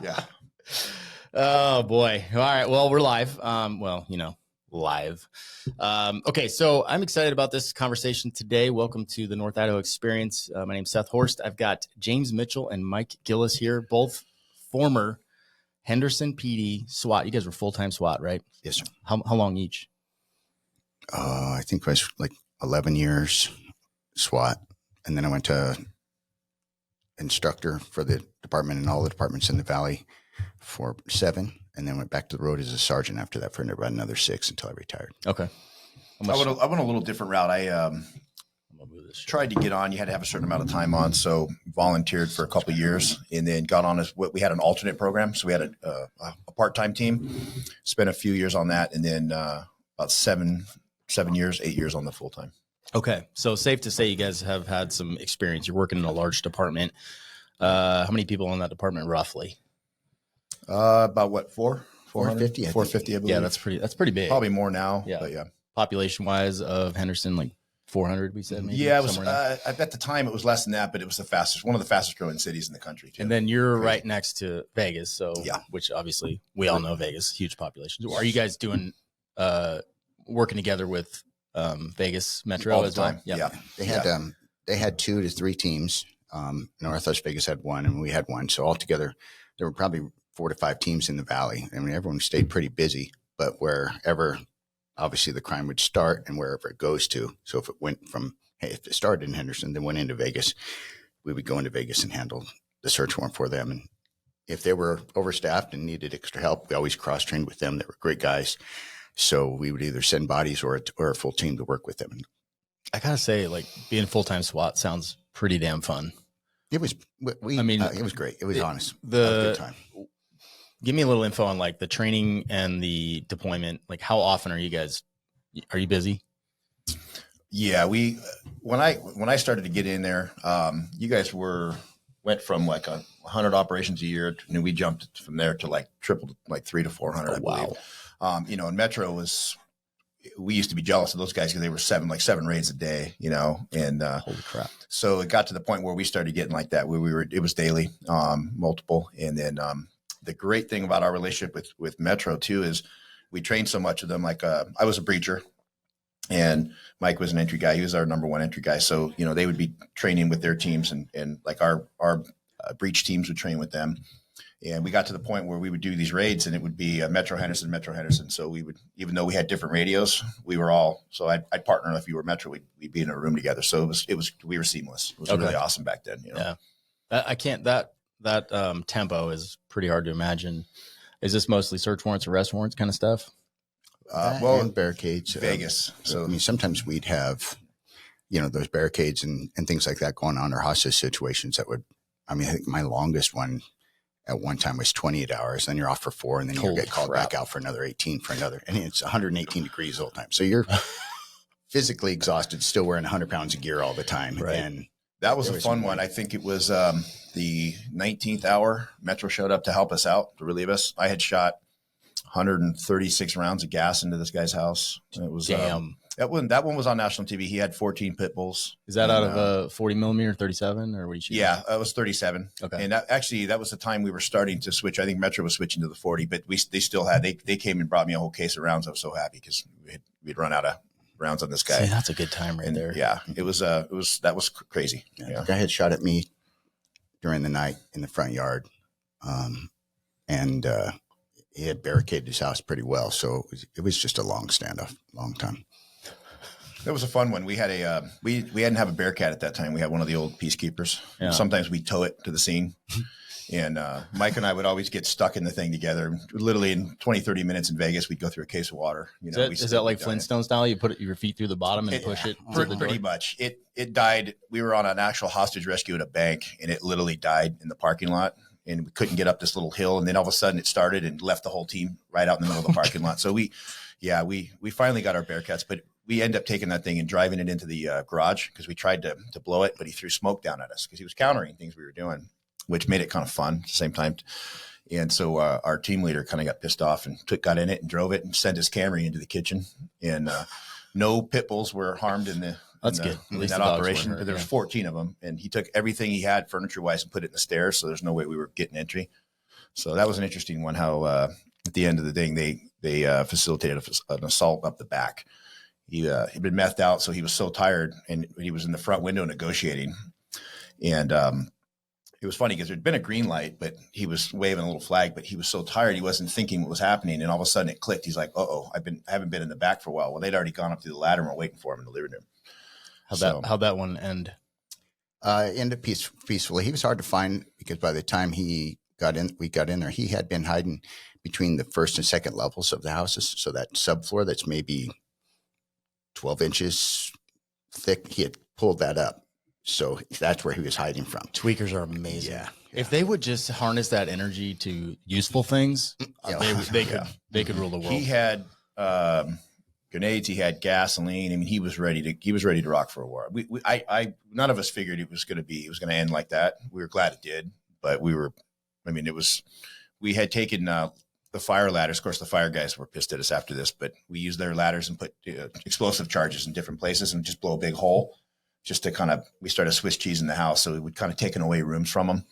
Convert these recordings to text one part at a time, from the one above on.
Yeah. Oh boy. All right. Well, we're live. Live. Okay. So I'm excited about this conversation today. Welcome to the North Idaho Experience. My name's Seth Horst. I've got James Mitchell and Mike Gillis here, both former Henderson PD SWAT. You guys were full-time SWAT, right? Yes, sir. How long each? I think it was like 11 years SWAT. And then I went to instructor for the department and all the departments in the Valley for 7. And then went back to the road as a sergeant after that for about another 6 until I retired. Okay. I went a little different route. I tried to get on. You had to have a certain amount of time on. So volunteered for a couple of years and then got on as what we had an alternate program. So we had a part-time team, spent a few years on that. And then about 8 years on the full-time. Okay. So safe to say you guys have had some experience. You're working in a large department. How many people in that department roughly? About what, 450? 450, I believe. Yeah, that's pretty big. Probably more now. Yeah. But yeah. Population wise of Henderson, like 400, we said maybe. Yeah, it was at the time it was less than that, but it was one of the fastest growing cities in the country too. And then you're right next to Vegas, so yeah, which obviously we all know Vegas, huge population. Are you guys doing working together with Vegas Metro all the as well? time? Yeah. They had 2 to 3 teams. Northwest Vegas had 1 and we had 1. So altogether there were probably 4 to 5 teams in the Valley. I mean, everyone stayed pretty busy, but wherever obviously the crime would start and wherever it goes to. So if it went from, if it started in Henderson, then went into Vegas, we would go into Vegas and handle the search warrant for them. And if they were overstaffed and needed extra help, we always cross-trained with them. They were great guys. So we would either send bodies or a full team to work with them. I gotta say, like being full-time SWAT sounds pretty damn fun. It was, it was great. It was honest. It was a good time. Give me a little info on like the training and the deployment. Like how often are you busy? Yeah, when I started to get in there, you guys went from like 100 operations a year, and we jumped from there to like tripled, like 300 to 400. I believe. And Metro we used to be jealous of those guys because they were 7 raids a day, and holy crap. So it got to the point where we started getting like that, where it was daily, multiple, and then the great thing about our relationship with Metro too is we trained so much of them. Like I was a breacher and Mike was an entry guy. He was our number 1 entry guy. So, they would be training with their teams and like our breach teams would train with them. And we got to the point where we would do these raids and it would be Metro Henderson. So we would, even though we had different radios, I'd partner. If you were Metro, we'd be in a room together. So we were seamless. It was really awesome back then. Yeah. That tempo is pretty hard to imagine. Is this mostly search warrants, arrest warrants kind of stuff? And barricades. Vegas. So, sometimes we'd have, those barricades and things like that going on, or hostage situations I think my longest one at one time was 28 hours. Then you're off for 4 and then you get called back out for another 18 for another. And it's 118 degrees all the time. So you're physically exhausted, still wearing 100 pounds of gear all the time. Right. And that was a fun one. I think it was the 19th hour. Metro showed up to help us out, to relieve us. I had shot 136 rounds of gas into this guy's house. And it was damn. That one was on national TV. He had 14 pit bulls. Is that out of a 40 millimeter, 37, or what do you shoot? Yeah, it was 37. Okay. And that was the time we were starting to switch. I think Metro was switching to the 40, but they still had. They came and brought me a whole case of rounds. I was so happy because we'd run out of rounds on this guy. See, that's a good time there. Yeah, that was crazy. Yeah. The guy had shot at me during the night in the front yard, and he had barricaded his house pretty well. So it was just a long standoff, long time. That was a fun one. We had we didn't have a Bearcat at that time. We had one of the old peacekeepers. Yeah. Sometimes we'd tow it to the scene. And Mike and I would always get stuck in the thing together. Literally in 20, 30 minutes in Vegas, we'd go through a case of water. Is that like Flintstone style? You put your feet through the bottom and push it? Pretty much. It died. We were on an actual hostage rescue at a bank, and it literally died in the parking lot. And we couldn't get up this little hill. And then all of a sudden it started and left the whole team right out in the middle of the parking lot. So we finally got our Bearcats, but we ended up taking that thing and driving it into the garage because we tried to blow it, but he threw smoke down at us because he was countering things we were doing, which made it kind of fun at the same time. And so our team leader kind of got pissed off and got in it and drove it and sent his Camry into the kitchen. And no pit bulls were harmed in that operation. But there was 14 of them, and he took everything he had furniture wise and put it in the stairs. So there's no way we were getting entry. So that was an interesting one. How at the end of the thing they facilitated an assault up the back. He'd been methed out, so he was so tired, and he was in the front window negotiating. And it was funny because there'd been a green light, but he was waving a little flag, but he was so tired he wasn't thinking what was happening. And all of a sudden it clicked. He's like, "Uh-oh, I haven't been in the back for a while." Well, they'd already gone up through the ladder and were waiting for him in the living room. How'd that one end? Ended peacefully. He was hard to find because by the time we got in there, he had been hiding between the first and second levels of the houses. So that subfloor that's maybe 12 inches thick, he had pulled that up. So that's where he was hiding from. Tweakers are amazing. Yeah. If they would just harness that energy to useful things, they could rule the world. He had grenades. He had gasoline. I mean, he was ready to rock for a war. None of us figured it was going to end like that. We were glad it did, but we had taken the fire ladders. Of course, the fire guys were pissed at us after this, but we used their ladders and put explosive charges in different places and just blow a big hole. Just to we started Swiss cheese in the house. So we would kind of taken away rooms from them.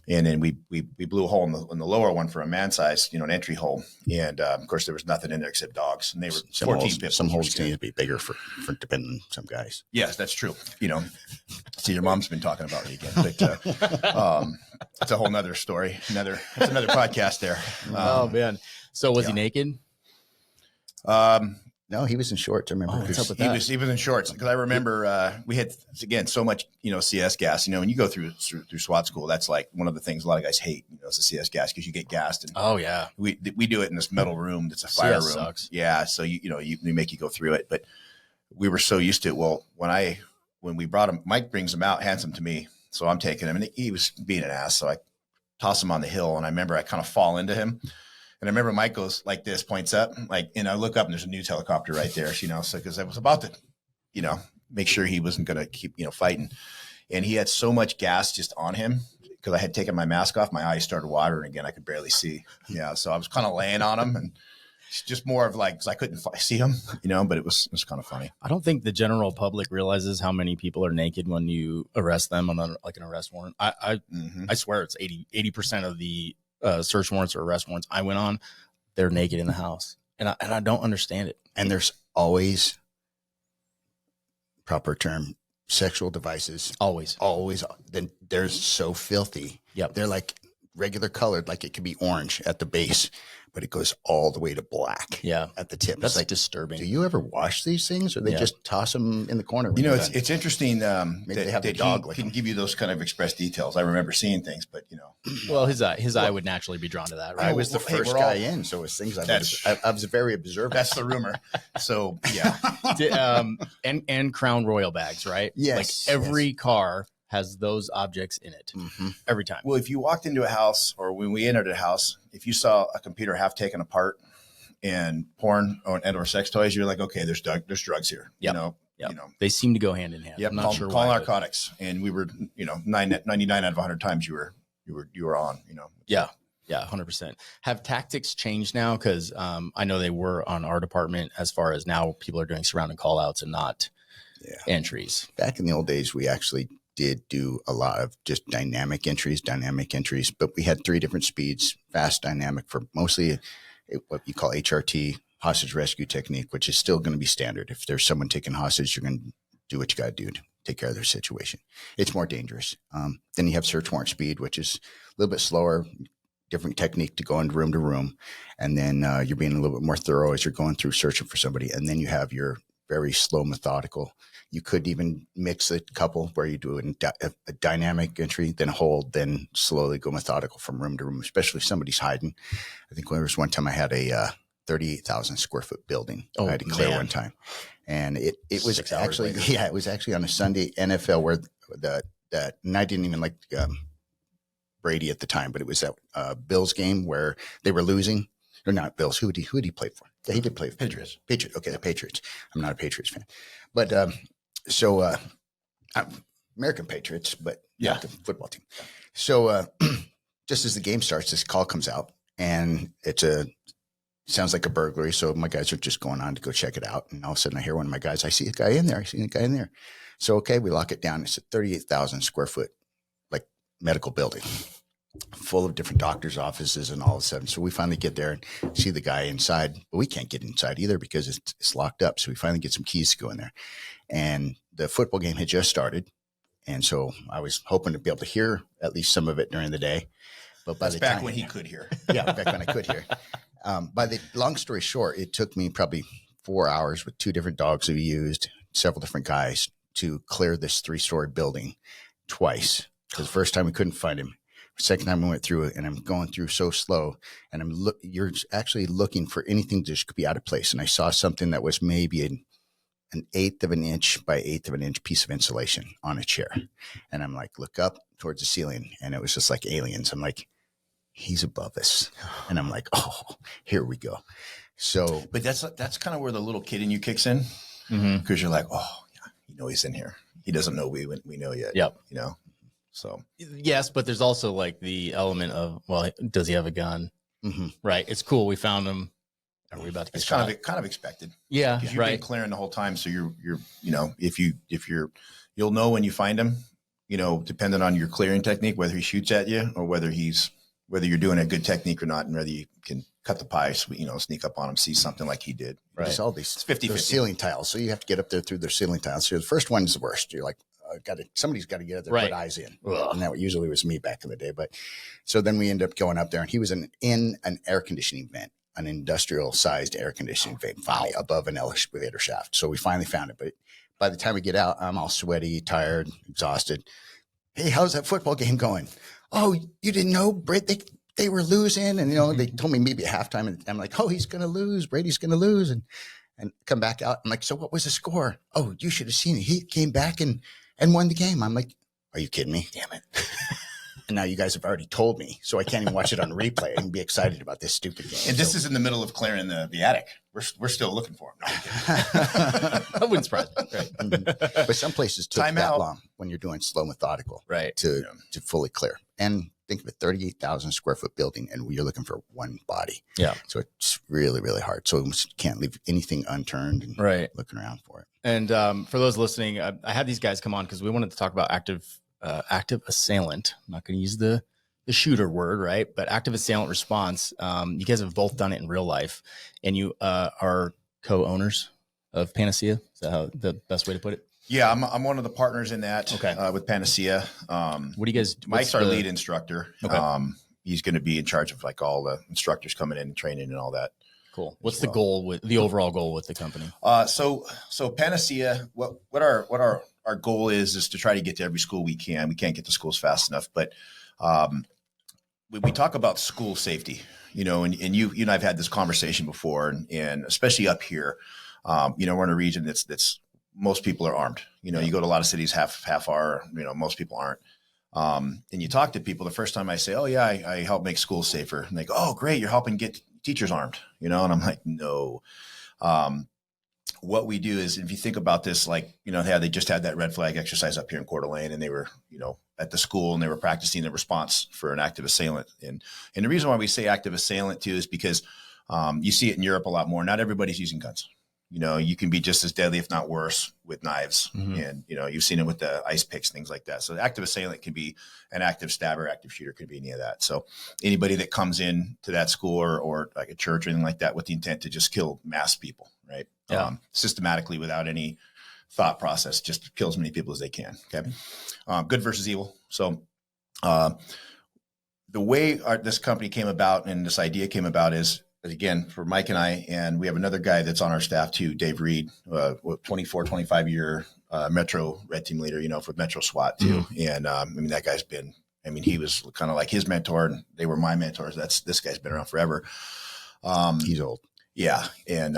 And then we blew a hole in the lower one for a man size, an entry hole. And of course there was nothing in there except dogs. And they were 14 pips. Some holes need to be bigger for depending on some guys. Yes, that's true. See, your mom's been talking about me again, but it's a whole nother story. That's another podcast there. Oh man. So was he naked? No, he was in shorts. I remember. What's up with that? He was in shorts because I remember we had again so much CS gas. When you go through SWAT school, that's like one of the things a lot of guys hate. Is the CS gas because you get gassed. And oh yeah, we do it in this metal room that's a fire CS room. Sucks. Yeah, so they make you go through it. But we were so used to it. Well, when we brought him, Mike brings him out, hands him to me, so I'm taking him, and he was being an ass. So I toss him on the hill, and I remember I kind of fall into him. And I remember Mike goes like this, points up, and I look up and there's a news helicopter right there, so because I was about to, make sure he wasn't going to keep, fighting. And he had so much gas just on him because I had taken my mask off. My eyes started watering again. I could barely see. Yeah. So I was kind of laying on him and it's just more of like, cause I couldn't see him, but it was kind of funny. I don't think the general public realizes how many people are naked when you arrest them on an arrest warrant. I swear it's 80% of the search warrants or arrest warrants I went on, they're naked in the house, and I don't understand it. And there's always, proper term, sexual devices. Always. Then they're so filthy. Yep. They're like regular colored, like it could be orange at the base, but it goes all the way to black. Yeah. At the tip. That's it's like disturbing. Do you ever wash these things, or they just toss them in the corner? It's interesting Maybe they have the dog he with can them. give you those kind of express details. I remember seeing things, but Well, his eye would naturally be drawn to that, right? I was the first guy in, so it's things I was very observant. That's the rumor. So yeah. And Crown Royal bags, right? Yes. Like every car has those objects in it every time. Well, if you walked into a house or when we entered a house, if you saw a computer half taken apart and porn or sex toys, you're like, okay, there's drugs here. Yep. They seem to go hand in hand. Yep. I'm not sure call why. narcotics. And we were, 99 out of 100 times you were on, Yeah. Yeah. 100%. Have tactics changed now? Cause I know they were on our department as far as now people are doing surrounding call outs and not entries. Back in the old days, we actually did do a lot of just dynamic entries, but we had 3 different speeds: fast, dynamic, for mostly what you call HRT, hostage rescue technique, which is still going to be standard. If there's someone taken hostage, you're going to do what you got to do to take care of their situation. It's more dangerous. Then you have search warrant speed, which is a little bit slower, different technique to go into room to room. And then you're being a little bit more thorough as you're going through searching for somebody. And then you have your very slow, methodical. You could even mix a couple where you do a dynamic entry, then hold, then slowly go methodical from room to room, especially if somebody's hiding. I think there was one time I had a 38,000 square foot building I had to clear one time. And it was actually, it was actually on a Sunday NFL where and I didn't even like Brady at the time, but it was that Bills game where they were losing. Or not Bills. Who did he play for? Yeah, he did play for Patriots. Okay, the Patriots. I'm not a Patriots fan, but American Patriots, but not the football team. So just as the game starts, this call comes out, and sounds like a burglary. So my guys are just going on to go check it out, and all of a sudden I hear one of my guys. I see a guy in there. So okay, we lock it down. It's a 38,000 square foot like medical building. full of different doctors' offices and all of a sudden. So we finally get there and see the guy inside, but we can't get inside either because it's locked up. So we finally get some keys to go in there. And the football game had just started. And so I was hoping to be able to hear at least some of it during the day. But by That's the back time, when he could hear. yeah, back when I could hear. By the long story short, it took me probably 4 hours with 2 different dogs that we used, several different guys to clear this 3-story building twice. Because the first time we couldn't find him. The second time we went through it, and I'm going through so slow, and you're actually looking for anything that just could be out of place. And I saw something that was maybe an 1/8 of an inch by 1/8 of an inch piece of insulation on a chair. And I'm like, look up towards the ceiling, and it was just like aliens. I'm like, he's above us. And I'm like, oh, here we go. So, But that's kind of where the little kid in you kicks in, because you're like, oh, yeah, you know, he's in here. He doesn't know we know yet. Yep. You know, so Yes, but there's also like the element of, well, does he have a gun? Right. It's cool. We found him. Are we about to get it's shot? kind of expected. Yeah. Because you've Right. been clearing the whole time. So you're, you know, you'll know when you find him, you know, depending on your clearing technique, whether he shoots at you or whether you're doing a good technique or not, and whether you can cut the pie, you know, sneak up on him, see something like he did. Right. there's all these 50-50. ceiling tiles. So you have to get up there through their ceiling tiles. So the first one's the worst. You're like, somebody's got to get up there, Right. put eyes in. Ugh. And that usually was me back in the day. But so then we end up going up there, and he was in an air conditioning vent, an industrial sized air conditioning vent, finally above an elevator shaft. So we finally found it. But by the time we get out, I'm all sweaty, tired, exhausted. Hey, how's that football game going? Oh, you didn't know, Britt? They were losing, and you know they told me maybe at halftime, and I'm like, oh, he's going to lose. Brady's going to lose, and come back out. I'm like, so what was the score? Oh, you should have seen it. He came back and won the game. I'm like, are you kidding me? Damn it! And now you guys have already told me, so I can't even watch it on replay and be excited about this stupid game. And this is in the middle of clearing the attic. We're still looking for him. No, I'm kidding. That wouldn't surprise me. Right. But some places took Time that out. long when you're doing slow methodical, Right. to fully clear. And think of a 38,000 square foot building, and you're looking for one body. Yeah. So it's really, really hard. So you can't leave anything unturned and Right. looking around for it. And for those listening, I had these guys come on because we wanted to talk about active assailant. I'm not going to use the shooter word, right? But active assailant response. You guys have both done it in real life, and you are co-owners of Panacea. Is that how the best way to put it? Yeah, I'm one of the partners in that. Okay. With Panacea. What do you guys? Mike's our lead instructor. Okay. He's going to be in charge of like all the instructors coming in and training and all that. Cool. What's the goal with the overall goal with the company? So Panacea, what our goal is to try to get to every school we can. We can't get to schools fast enough, but we talk about school safety, you know, and you and I've had this conversation before, and especially up here, you know, we're in a region that's most people are armed. You know, you go to a lot of cities, half are, you know, most people aren't. And you talk to people the first time I say, oh yeah, I help make schools safer. And they go, oh great, you're helping get teachers armed, you know? And I'm like, no. What we do is, if you think about this, like, you know, they just had that red flag exercise up here in Coeur d'Alene, and they were, you know, at the school, and they were practicing the response for an active assailant. And the reason why we say active assailant too is because you see it in Europe a lot more. Not everybody's using guns. You know, you can be just as deadly, if not worse, with knives. And, you know, you've seen it with the ice picks, things like that. So the active assailant can be an active stabber, active shooter, could be any of that. So anybody that comes in to that school or like a church or anything like that with the intent to just kill mass people, right? Yeah. Systematically, without any thought process, just kill as many people as they can. Okay. Good versus evil. So the way this company came about and this idea came about is, again, for Mike and I, and we have another guy that's on our staff too, Dave Reed, 25 year Metro Red Team leader, you know, for Metro SWAT too. And I mean, that guy's been, I mean, he was kind of like his mentor, and they were my mentors. This guy's been around forever. He's old. Yeah. And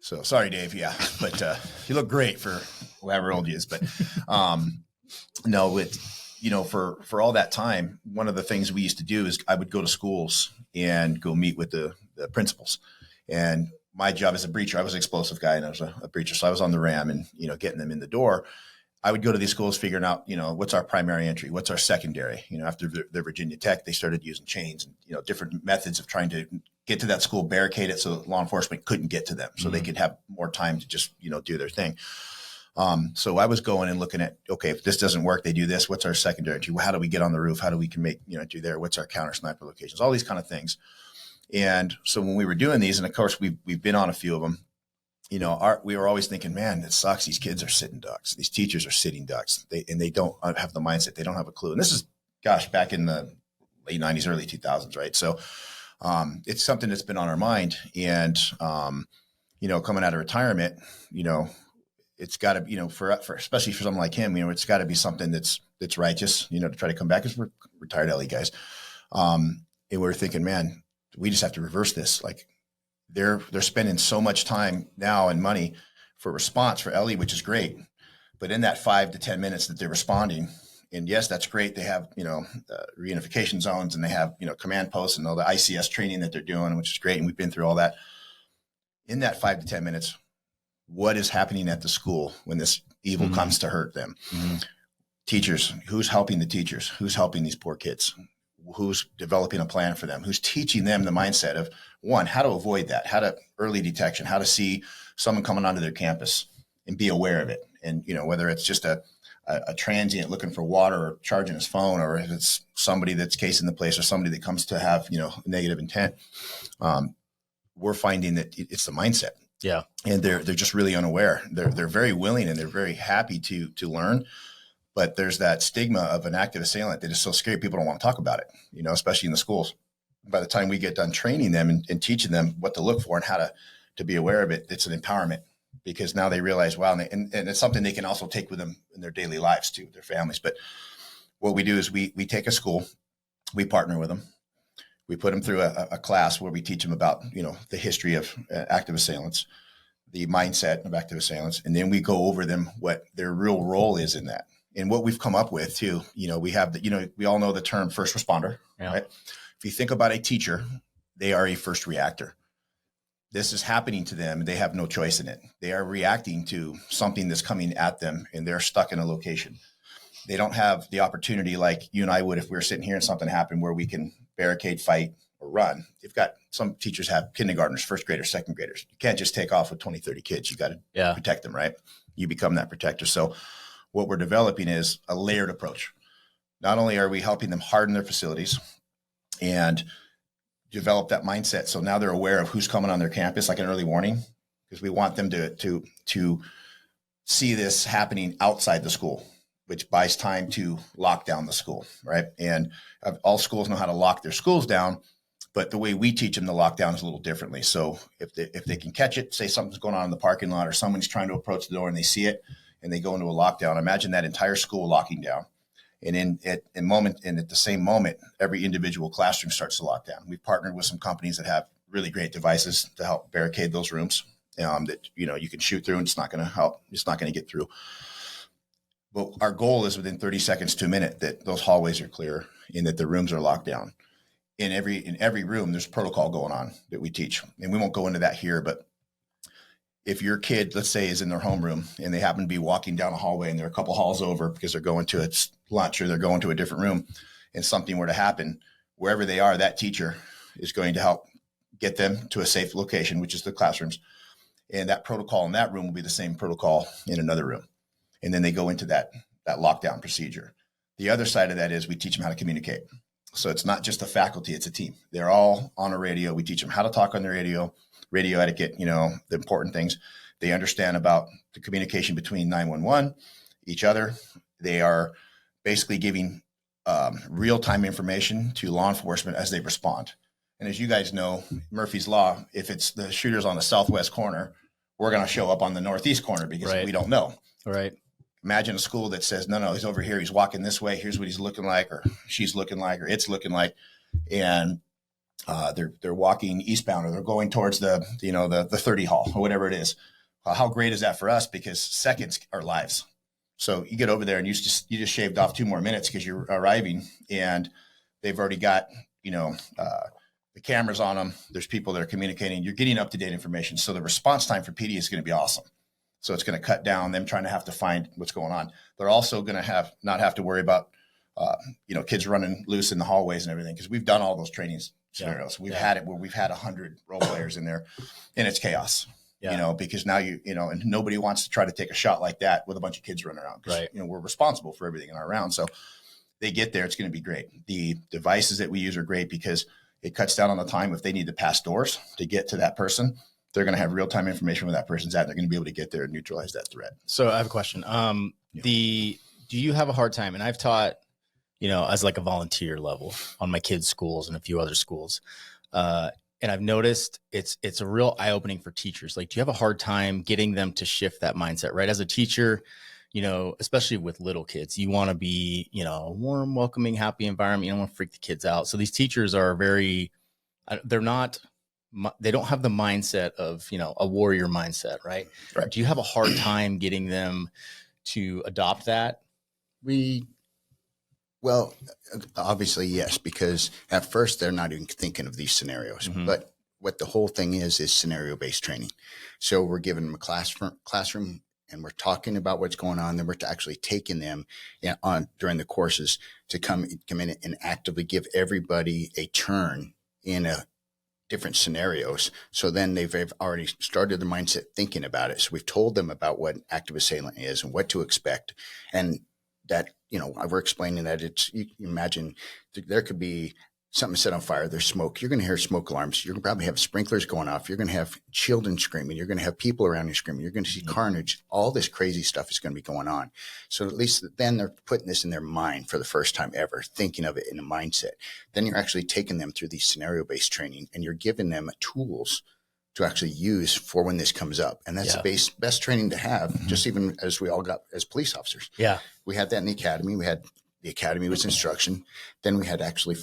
so sorry, Dave. Yeah. But you look great for however old he is. But no, you know, for all that time, one of the things we used to do is I would go to schools and go meet with the principals. And my job as a breacher, I was an explosive guy, and I was a breacher. So I was on the ram and, you know, getting them in the door. I would go to these schools figuring out, you know, what's our primary entry? What's our secondary? You know, after the Virginia Tech, they started using chains and, you know, different methods of trying to get to that school, barricade it so law enforcement couldn't get to them, so they could have more time to just, you know, do their thing. So I was going and looking at, okay, if this doesn't work, they do this. What's our secondary? How do we get on the roof? How do we can make, do there? What's our counter sniper locations? All these kind of things. And so when we were doing these, and of course we've been on a few of them, we were always thinking, man, it sucks. These kids are sitting ducks. These teachers are sitting ducks. They don't have the mindset. They don't have a clue. And this is, back in the late 90s, early 2000s, right? So it's something that's been on our mind. And, coming out of retirement, it's got to, for especially for someone like him, it's got to be something that's righteous, to try to come back, because we're retired LE guys. And we're thinking, man, we just have to reverse this. Like they're spending so much time now and money for response for LE, which is great. But in that 5 to 10 minutes that they're responding, and yes, that's great. They have, reunification zones, and they have, command posts and all the ICS training that they're doing, which is great. And we've been through all that. In that 5 to 10 minutes, what is happening at the school when this evil comes to hurt them? Teachers, who's helping the teachers? Who's helping these poor kids? Who's developing a plan for them? Who's teaching them the mindset of, one, how to avoid that, how to early detection, how to see someone coming onto their campus and be aware of it. And, whether it's just a transient looking for water or charging his phone, or if it's somebody that's casing the place, or somebody that comes to have, negative intent, we're finding that it's the mindset. Yeah. And they're just really unaware. They're very willing, and they're very happy to learn. But there's that stigma of an active assailant that is so scary. People don't want to talk about it, especially in the schools. By the time we get done training them and teaching them what to look for and how to be aware of it, it's an empowerment, because now they realize, wow, and it's something they can also take with them in their daily lives too, their families. But what we do is we take a school, we partner with them. We put them through a class where we teach them about, the history of active assailants, the mindset of active assailants. And then we go over them what their real role is in that. And what we've come up with too, we have we all know the term first responder, right? If you think about a teacher, they are a first reactor. This is happening to them. They have no choice in it. They are reacting to something that's coming at them, and they're stuck in a location. They don't have the opportunity like you and I would if we were sitting here and something happened, where we can barricade, fight, or run. You've got some teachers have kindergartners, first graders, second graders. You can't just take off with 20, 30 kids. You got to protect them, right? You become that protector. So what we're developing is a layered approach. Not only are we helping them harden their facilities and develop that mindset, so now they're aware of who's coming on their campus, like an early warning, because we want them to see this happening outside the school, which buys time to lock down the school, right? And all schools know how to lock their schools down, but the way we teach them to lock down is a little differently. So if they can catch it, say something's going on in the parking lot, or someone's trying to approach the door and they see it and they go into a lockdown, imagine that entire school locking down. And at the same moment, every individual classroom starts to lock down. We've partnered with some companies that have really great devices to help barricade those rooms that, you can shoot through, and it's not going to help. It's not going to get through. But our goal is within 30 seconds to a minute that those hallways are clear and that the rooms are locked down. In every room, there's protocol going on that we teach. And we won't go into that here, but if your kid, let's say, is in their homeroom and they happen to be walking down a hallway and they're a couple halls over because they're going to lunch or they're going to a different room, and something were to happen, wherever they are, that teacher is going to help get them to a safe location, which is the classrooms. And that protocol in that room will be the same protocol in another room. And then they go into that lockdown procedure. The other side of that is we teach them how to communicate. So it's not just a faculty, it's a team. They're all on a radio. We teach them how to talk on the radio etiquette, the important things. They understand about the communication between 911, each other. They are basically giving real-time information to law enforcement as they respond. And as you guys know, Murphy's Law, if it's the shooter's on the southwest corner, we're going to show up on the northeast corner because we don't know. Right. Imagine a school that says, no, he's over here. He's walking this way. Here's what he's looking like, or she's looking like, or it's looking like. And they're walking eastbound, or they're going towards the 30 hall or whatever it is. How great is that for us? Because seconds are lives. So you get over there and you just shaved off 2 more minutes because you're arriving, and they've already got, the cameras on them. There's people that are communicating. You're getting up-to-date information. So the response time for PD is going to be awesome. So it's going to cut down them trying to have to find what's going on. They're also going to not have to worry about, kids running loose in the hallways and everything, because we've done all those training scenarios. We've had it where we've had 100 role players in there, and it's chaos. because now and nobody wants to try to take a shot like that with a bunch of kids running around. Right. We're responsible for everything in our round. So they get there, it's going to be great. The devices that we use are great because it cuts down on the time. If they need to pass doors to get to that person, they're going to have real-time information where that person's at. They're going to be able to get there and neutralize that threat. So I have a question. Do you have a hard time? And I've taught, as like a volunteer level on my kids' schools and a few other schools. And I've noticed it's a real eye-opening for teachers. Like, do you have a hard time getting them to shift that mindset, right? As a teacher, especially with little kids, you want to be, a warm, welcoming, happy environment. You don't want to freak the kids out. So these teachers are they don't have the mindset of, a warrior mindset, right? Right. Do you have a hard time getting them to adopt that? Well, obviously, yes, because at first they're not even thinking of these scenarios. Mm-hmm. But what the whole thing is scenario-based training. So we're giving them a classroom and we're talking about what's going on. Then we're actually taking them on during the courses to come in and actively give everybody a turn in different scenarios. So then they've already started their mindset thinking about it. So we've told them about what active assailant is and what to expect. And that, we're explaining that you imagine there could be something set on fire. There's smoke. You're going to hear smoke alarms. You're going to probably have sprinklers going off. You're going to have children screaming. You're going to have people around you screaming. You're going to see carnage. All this crazy stuff is going to be going on. So at least then they're putting this in their mind for the first time ever, thinking of it in a mindset. Then you're actually taking them through these scenario-based training and you're giving them tools to actually use for when this comes up. And that's the best training to have, just even as we all got as police officers. Yeah. We had that in the academy. The academy was instruction. Then we had actually,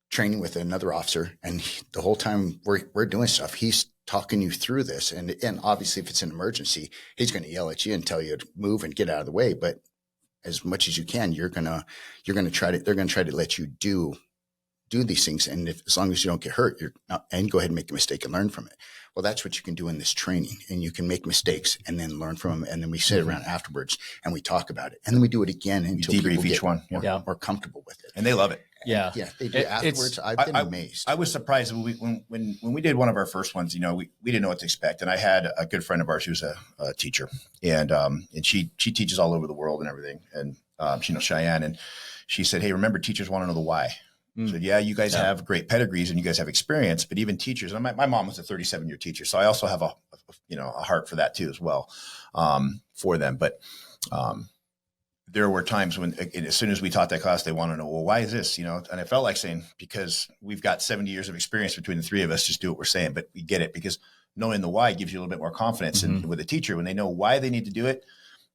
training with another officer. And the whole time we're doing stuff, he's talking you through this. And obviously if it's an emergency, he's going to yell at you and tell you to move and get out of the way. But as much as you can, they're going to try to let you do these things. And as long as you don't get hurt, and go ahead and make a mistake and learn from it. Well, that's what you can do in this training, and you can make mistakes and then learn from them. And then we sit around afterwards and we talk about it, and then we do it again until debrief people each get one more comfortable with it. And they love it. Yeah. Yeah. They do afterwards. I've been amazed. I was surprised when we did one of our first ones, we didn't know what to expect. And I had a good friend of ours who's a teacher and she teaches all over the world and everything. And she knows Cheyenne, and she said, "Hey, remember, teachers want to know the why." So yeah, you guys have great pedigrees and you guys have experience, but even teachers, and my mom was a 37-year teacher. So I also have a heart for that too, as well, for them. But, there were times when, as soon as we taught that class, they want to know, well, why is this, and I felt like saying, because we've got 70 years of experience between the three of us, just do what we're saying, but we get it because knowing the why gives you a little bit more confidence. And with a teacher, when they know why they need to do it,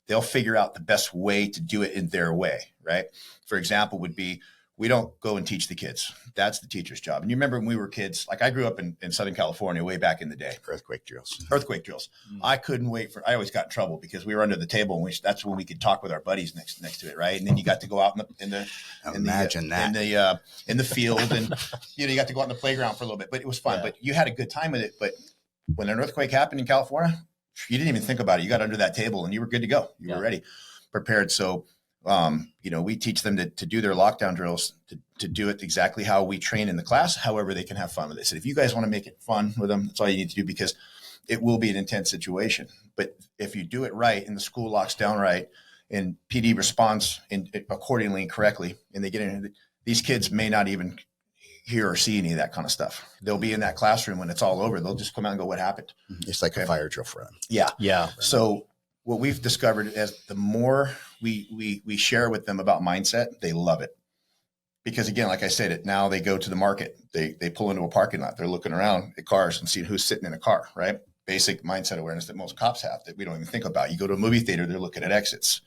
they'll figure out the best way to do it in their way. Right. For example, would be, we don't go and teach the kids. That's the teacher's job. And you remember when we were kids, like I grew up in Southern California way back in the day. Earthquake drills. I couldn't wait I always got in trouble because we were under the table, and that's when we could talk with our buddies next to it. Right. And then you got to go out in the field, and, you got to go out in the playground for a little bit, but it was fun, but you had a good time with it. But when an earthquake happened in California, you didn't even think about it. You got under that table and you were good to go. You were ready, prepared. So, we teach them to do their lockdown drills, to do it exactly how we train in the class. However, they can have fun with it. So if you guys want to make it fun with them, that's all you need to do, because it will be an intense situation. But if you do it right and the school locks down right and PD responds accordingly and correctly, and they get in, these kids may not even hear or see any of that kind of stuff. They'll be in that classroom when it's all over. They'll just come out and go, "What happened?" It's like a fire drill for them. Yeah. Yeah. So what we've discovered is the more we share with them about mindset, they love it. Because again, like I said, now they go to the market, they pull into a parking lot, they're looking around at cars and seeing who's sitting in a car, right? Basic mindset awareness that most cops have that we don't even think about. You go to a movie theater, they're looking at exits.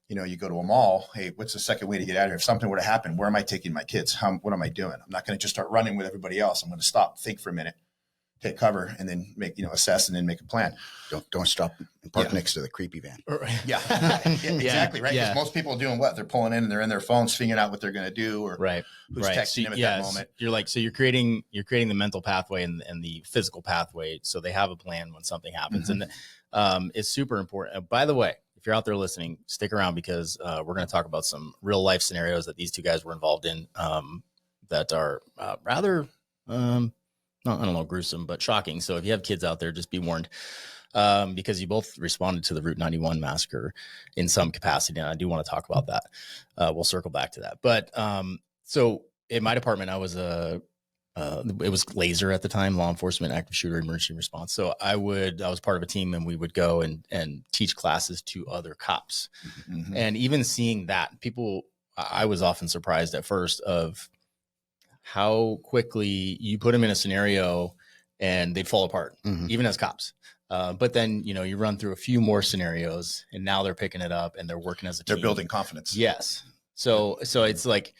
You go to a mall, hey, what's the second way to get out of here? If something were to happen, where am I taking my kids? What am I doing? I'm not going to just start running with everybody else. I'm going to stop, think for a minute, take cover, and then make, assess and then make a plan. Don't stop and park next to the creepy van. Yeah, exactly. Right. Because most people are doing what? They're pulling in and they're in their phones, figuring out what they're going to do, or who's texting them at that moment. You're creating the mental pathway and the physical pathway. So they have a plan when something happens. And it's super important. By the way, if you're out there listening, stick around, because we're going to talk about some real life scenarios that these two guys were involved in, that are rather, I don't know, gruesome, but shocking. So if you have kids out there, just be warned, because you both responded to the Route 91 massacre in some capacity. And I do want to talk about that. We'll circle back to that. But so in my department, I was it was laser at the time, law enforcement, active shooter, emergency response. So I was part of a team, and we would go and teach classes to other cops. Mm-hmm. And even seeing that, I was often surprised at first of how quickly you put them in a scenario and they'd fall apart, even as cops. But then, you run through a few more scenarios, and now they're picking it up and they're working as a team. They're building confidence. Yes. So it's like,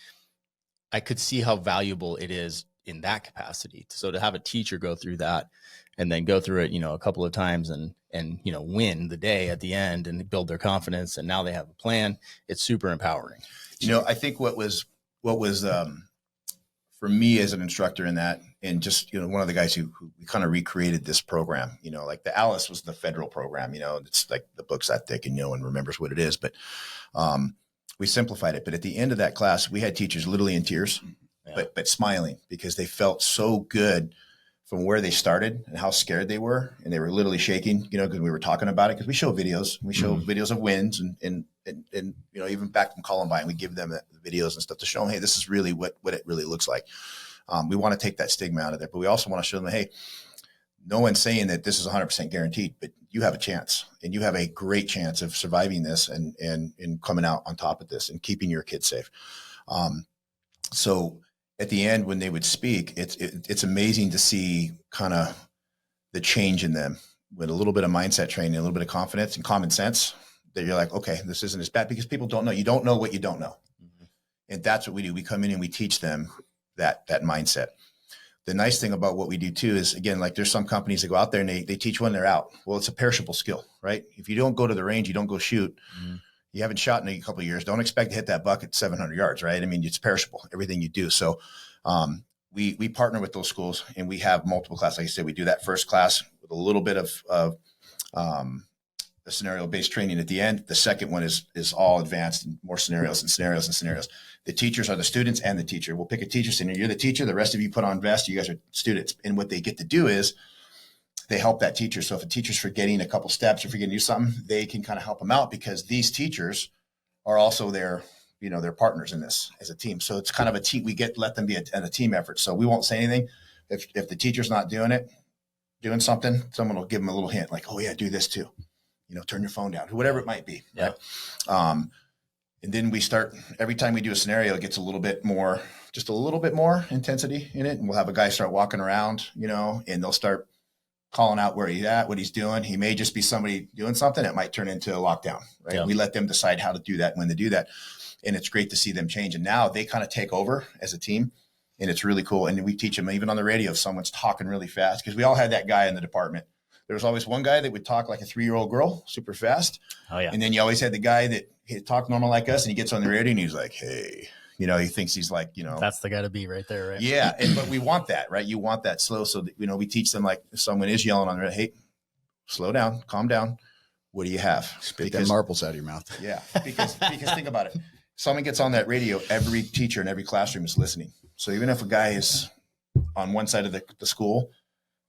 I could see how valuable it is in that capacity. So to have a teacher go through that and then go through it, a couple of times and win the day at the end and build their confidence. And now they have a plan. It's super empowering. I think what was for me as an instructor in that, and just, one of the guys who kind of recreated this program, like the Alice was the federal program, it's like the book's that thick and no one remembers what it is, but we simplified it. But at the end of that class, we had teachers literally in tears, but smiling because they felt so good from where they started and how scared they were. And they were literally shaking, because we were talking about it, because we show videos, videos of wins and even back from Columbine, we give them the videos and stuff to show them, hey, this is really what it really looks like. We want to take that stigma out of there, but we also want to show them, hey, no one's saying that this is 100% guaranteed, but you have a chance, and you have a great chance of surviving this and coming out on top of this and keeping your kids safe. So at the end, when they would speak, it's amazing to see kind of the change in them with a little bit of mindset training, a little bit of confidence and common sense, that you're like, okay, this isn't as bad, because people don't know. You don't know what you don't know. Mm-hmm. And that's what we do. We come in and we teach them that mindset. The nice thing about what we do too is, again, like there's some companies that go out there and they teach when they're out. Well, it's a perishable skill, right? If you don't go to the range, you don't go shoot. Mm-hmm. You haven't shot in a couple of years. Don't expect to hit that buck at 700 yards, right? I mean, it's perishable, everything you do. So we partner with those schools, and we have multiple classes. Like I said, we do that first class with a little bit of the scenario-based training at the end. The second one is all advanced and more scenarios and scenarios and scenarios. The teachers are the students and the teacher. We'll pick a teacher center. You're the teacher. The rest of you put on vest. You guys are students. And what they get to do is they help that teacher. So if a teacher's forgetting a couple steps or forgetting to do something, they can kind of help them out, because these teachers are also their partners in this as a team. So it's kind of a team. Let them be a team effort. So we won't say anything. If the teacher's not doing something, someone will give them a little hint, like, oh yeah, do this too. Turn your phone down, whatever it might be. Yeah. Right? And then we start, every time we do a scenario, it gets just a little bit more intensity in it. And we'll have a guy start walking around, and they'll start calling out where he's at, what he's doing. He may just be somebody doing something. It might turn into a lockdown, right? Yeah. We let them decide how to do that, when they do that. And it's great to see them change. And now they kind of take over as a team, and it's really cool. And we teach them even on the radio, if someone's talking really fast, because we all had that guy in the department. There was always one guy that would talk like a 3-year-old girl, super fast. Oh yeah. And then you always had the guy that he'd talk normal like us, and he gets on the radio and he's like, hey, he thinks he's like, that's the guy to be right there, right? Yeah. But we want that, right? You want that slow. So that, we teach them, like, if someone is yelling on the radio, hey, slow down, calm down. What do you have? Spit them marbles out of your mouth. Yeah. Because think about it. Someone gets on that radio, every teacher in every classroom is listening. So even if a guy is on one side of the school,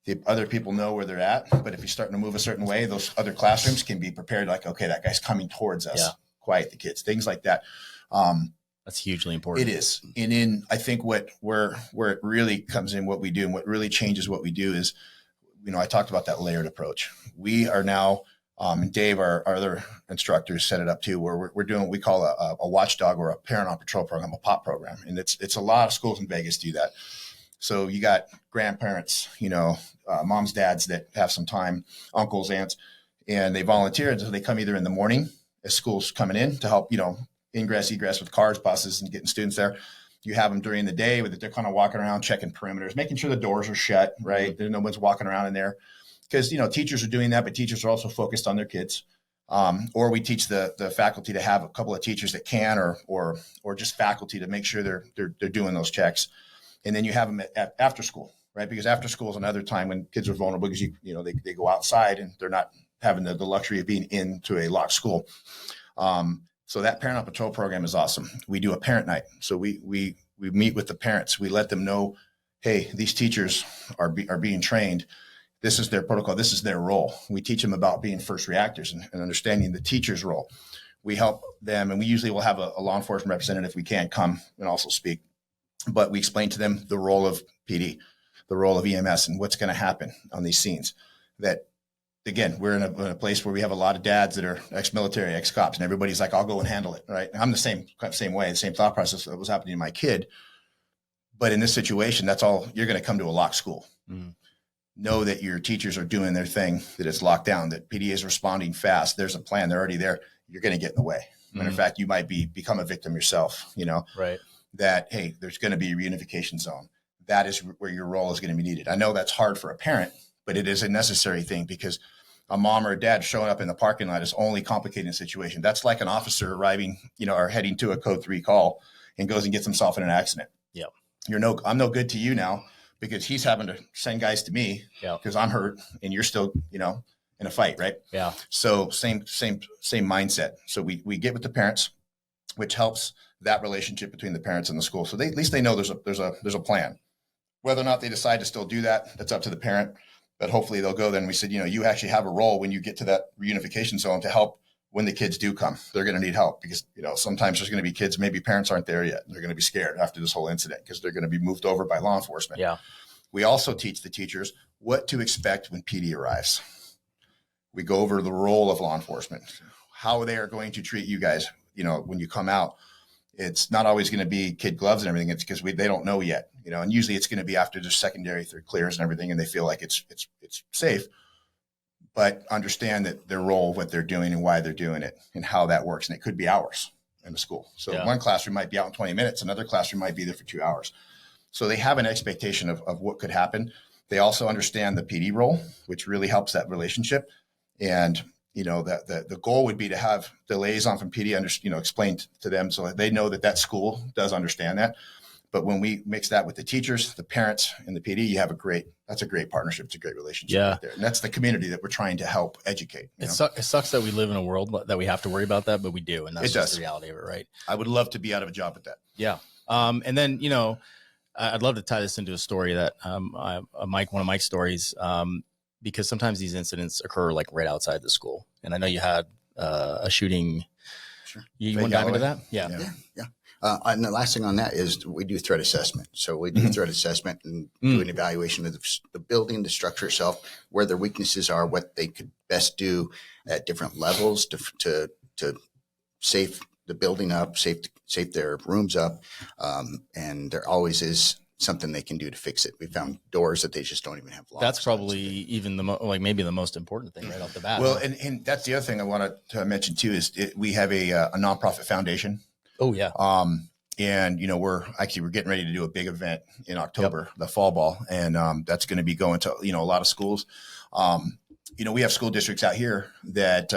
the other people know where they're at. But if you're starting to move a certain way, those other classrooms can be prepared, like, okay, that guy's coming towards us. Yeah. Quiet the kids, things like that. That's hugely important. It is. And in, I think where it really comes in, what we do and what really changes what we do is, I talked about that layered approach. We are now, and Dave, our other instructors, set it up too, where we're doing what we call a watchdog, or a parent on patrol program, a POP program. And it's a lot of schools in Vegas do that. So you got grandparents, moms, dads that have some time, uncles, aunts, and they volunteer. And so they come either in the morning as school's coming in to help, ingress, egress with cars, buses, and getting students there. You have them during the day where they're kind of walking around, checking perimeters, making sure the doors are shut, right? Mm-hmm. No one's walking around in there, because, teachers are doing that, but teachers are also focused on their kids. Or we teach the faculty to have a couple of teachers that can, or just faculty to make sure they're doing those checks. And then you have them at after school, right? Because after school is another time when kids are vulnerable, because they go outside and they're not having the luxury of being into a locked school. So that parent on patrol program is awesome. We do a parent night. So we meet with the parents. We let them know, hey, these teachers are being trained. This is their protocol. This is their role. We teach them about being first reactors and understanding the teacher's role. We help them, and we usually will have a law enforcement representative, if we can, come and also speak. But we explain to them the role of PD, the role of EMS, and what's going to happen on these scenes. That, again, we're in a place where we have a lot of dads that are ex-military, ex-cops, and everybody's like, I'll go and handle it, right? And I'm the same way, the same thought process that was happening to my kid. But in this situation, that's all, you're going to come to a locked school. Mm. Know that your teachers are doing their thing, that it's locked down, that PD is responding fast. There's a plan. They're already there. You're going to get in the way. Matter of fact, you might become a victim yourself, right? That, hey, there's going to be a reunification zone. That is where your role is going to be needed. I know that's hard for a parent, but it is a necessary thing, because a mom or a dad showing up in the parking lot is only complicating the situation. That's like an officer arriving, or heading to a code 3 call and goes and gets himself in an accident. Yeah. I'm no good to you now, because he's having to send guys to me because I'm hurt and you're still, in a fight. Right. Yeah. So same mindset. So we get with the parents, which helps that relationship between the parents and the school. So at least they know there's a plan. Whether or not they decide to still do that, that's up to the parent, but hopefully they'll go. Then we said, you actually have a role when you get to that reunification zone to help when the kids do come. They're going to need help, because, sometimes there's going to be kids, maybe parents aren't there yet. They're going to be scared after this whole incident because they're going to be moved over by law enforcement. Yeah. We also teach the teachers what to expect when PD arrives. We go over the role of law enforcement, how they are going to treat you guys, when you come out. It's not always going to be kid gloves and everything. It's because they don't know yet, and usually it's going to be after the secondary through clears and everything, and they feel like it's safe. But understand that their role, what they're doing and why they're doing it and how that works. And it could be hours in the school. So one classroom might be out in 20 minutes. Another classroom might be there for 2 hours. So they have an expectation of what could happen. They also understand the PD role, which really helps that relationship. And, the goal would be to have the liaison from PD, explained to them so that they know that school does understand that. But when we mix that with the teachers, the parents, and the PD, you have that's a great partnership. It's a great relationship right there. And that's the community that we're trying to help educate. It sucks that we live in a world that we have to worry about that, but we do. And that's just the reality of it, right? I would love to be out of a job with that. Yeah. And then, I'd love to tie this into a story that one of Mike's stories, because sometimes these incidents occur like right outside the school. And I know you had a shooting. Sure. You want to dive into that? Yeah. And the last thing on that is we do threat assessment. So we do threat assessment and do an evaluation of the building, the structure itself, where their weaknesses are, what they could best do at different levels to safe the building up, safe their rooms up. And there always is something they can do to fix it. We found doors that they just don't even have locks. That's probably even maybe the most important thing right off the bat. Well, and that's the other thing I wanted to mention too, is we have a nonprofit foundation. Oh yeah. And we're getting ready to do a big event in October, the fall ball. And, that's going to be going to, a lot of schools. We have school districts out here that,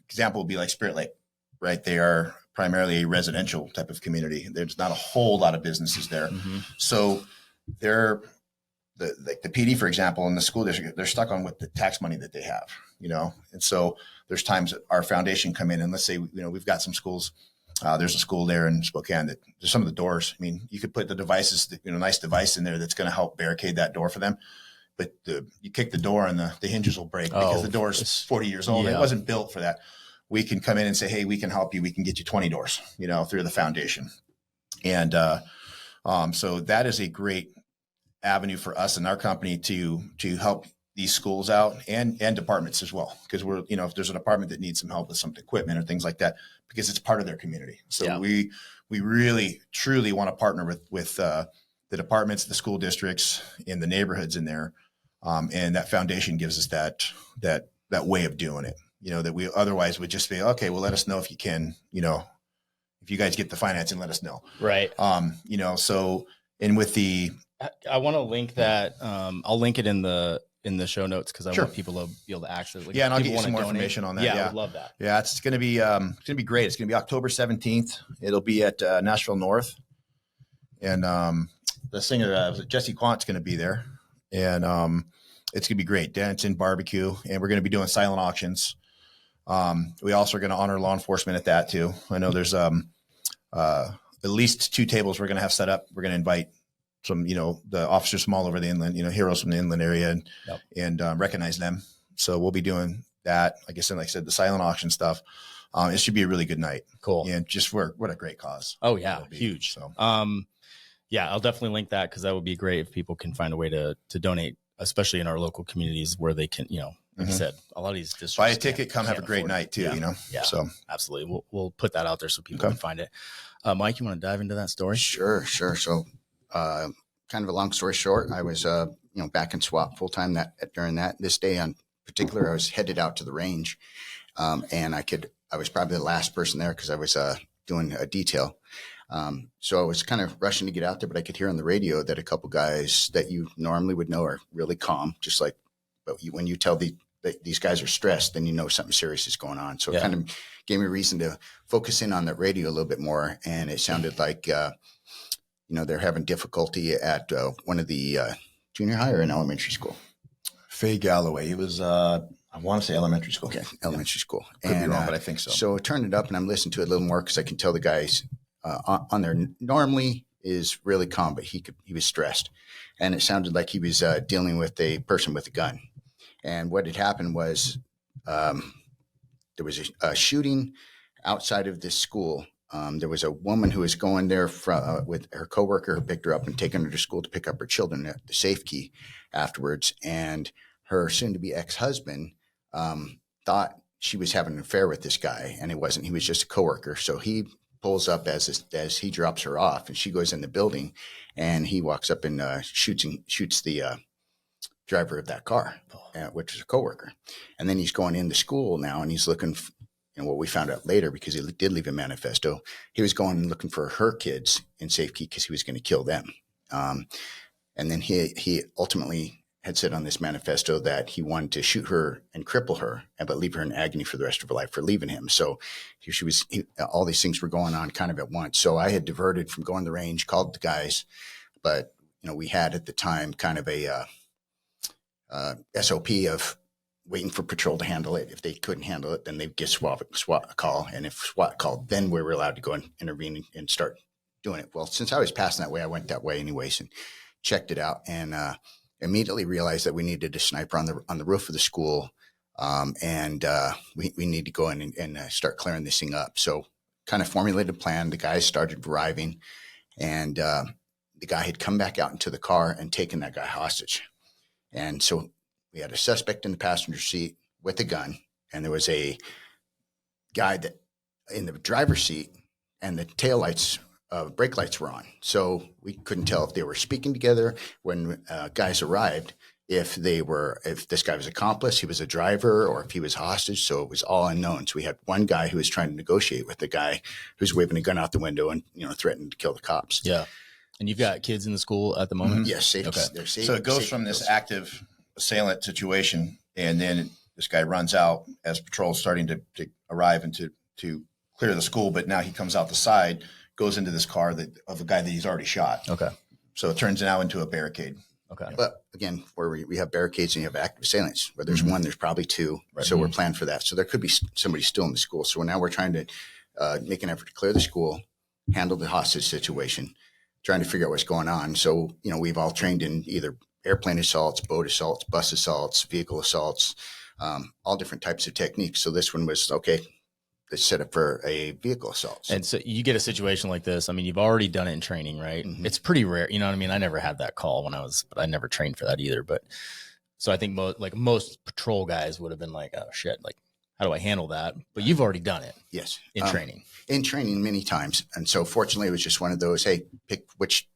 example would be like Spirit Lake, right? They are primarily a residential type of community. There's not a whole lot of businesses there. Mm-hmm. So they're the PD, for example, in the school district, they're stuck on with the tax money that they have, and so there's times that our foundation come in and let's say, we've got some schools. There's a school there in Spokane that there's some of the doors. I mean, you could put the devices, nice device in there that's going to help barricade that door for them. But you kick the door and the hinges will break because the door is 40 years old. Yeah. It wasn't built for that. We can come in and say, hey, we can help you. We can get you 20 doors, through the foundation. And so that is a great avenue for us and our company to help these schools out and departments as well. Because we're, if there's a department that needs some help with some equipment or things like that, because it's part of their community. So we really, truly want to partner with the departments, the school districts, and the neighborhoods in there. And that foundation gives us that way of doing it. That we otherwise would just be, okay, well, let us know if you can, if you guys get the financing, let us know. Right. So, and with I want to link that. I'll link it in the show notes, because I want people to be able to access it. And I'll get you some more information on that. Yeah, I would love that. Yeah, it's going to be great. It's going to be October 17th. It'll be at Nashville North. And the singer, Jesse Quant's going to be there. And it's going to be great. Dancing, barbecue, and we're going to be doing silent auctions. We also are going to honor law enforcement at that too. I know there's at least 2 tables we're going to have set up. We're going to invite the officers from all over the inland, heroes from the inland area, and recognize them. So we'll be doing that. Like I said, the silent auction stuff. It should be a really good night. Cool. And just what a great cause. Oh yeah. Huge. So, yeah, I'll definitely link that, because that would be great if people can find a way to donate, especially in our local communities where they can, like I said, a lot of these districts buy a ticket, come have a great night too, Yeah, so absolutely. We'll put that out there so people can find it. Mike, you want to dive into that story? Sure. So, kind of a long story short, I was, back in SWAT full time during this day in particular, I was headed out to the range. And I was probably the last person there because I was, doing a detail. So I was kind of rushing to get out there, but I could hear on the radio that a couple guys that you normally would know are really calm, just like, but when you tell that these guys are stressed, then you know something serious is going on. So it kind of gave me a reason to focus in on that radio a little bit more. And it sounded like, they're having difficulty at one of the junior high or in elementary school. Faye Galloway. He was, I want to say elementary school. Okay, elementary school. Could be wrong, but I think so. So I turned it up and I'm listening to it a little more because I can tell the guys on there normally is really calm, but he was stressed. And it sounded like he was dealing with a person with a gun. And what had happened was there was a shooting outside of this school. There was a woman who was going there with her coworker who picked her up and taken her to school to pick up her children at the safe key afterwards. And her soon-to-be ex-husband thought she was having an affair with this guy, and it wasn't. He was just a coworker. So he pulls up as he drops her off, and she goes in the building, and he walks up and shoots the driver of that car, which is a coworker. And then he's going into school now, and he's looking. And what we found out later, because he did leave a manifesto, he was going and looking for her kids in safety because he was going to kill them. And then he ultimately had said on this manifesto that he wanted to shoot her and cripple her, but leave her in agony for the rest of her life for leaving him. So all these things were going on kind of at once. So I had diverted from going to the range, called the guys, but we had at the time kind of a SOP of waiting for patrol to handle it. If they couldn't handle it, then they'd get SWAT a call. And if SWAT called, then we were allowed to go and intervene and start doing it. Well, since I was passing that way, I went that way anyways and checked it out, and immediately realized that we needed a sniper on the roof of the school. And we need to go in and start clearing this thing up. So kind of formulated a plan. The guys started arriving, and the guy had come back out into the car and taken that guy hostage. And so we had a suspect in the passenger seat with a gun, and there was a guy that in the driver's seat, and the taillights, brake lights were on. So we couldn't tell if they were speaking together when guys arrived, if this guy was accomplice, he was a driver, or if he was hostage. So it was all unknown. So we had one guy who was trying to negotiate with the guy who's waving a gun out the window and, threatening to kill the cops. Yeah. And you've got kids in the school at the moment? Yes. Safe, okay. They're safe. So it goes from this active assailant situation, and then this guy runs out as patrol's starting to arrive and to clear the school. But now he comes out the side, goes into this car of a guy that he's already shot. Okay. So it turns now into a barricade. Okay. But again, where we have barricades and you have active assailants, where there's one, there's probably two. Right. So we're planned for that. So there could be somebody still in the school. So now we're trying to make an effort to clear the school, handle the hostage situation, trying to figure out what's going on. So, we've all trained in either airplane assaults, boat assaults, bus assaults, vehicle assaults, all different types of techniques. So this one was, okay, let's set up for a vehicle assault. And so you get a situation like this. I mean, you've already done it in training, right? Mm-hmm. It's pretty rare. You know what I mean? I never had that call but I never trained for that either. But so I think most patrol guys would have been like, oh shit, like, how do I handle that? But you've already done it. Yes. In training. In training many times. And so fortunately it was just one of those, hey, pick which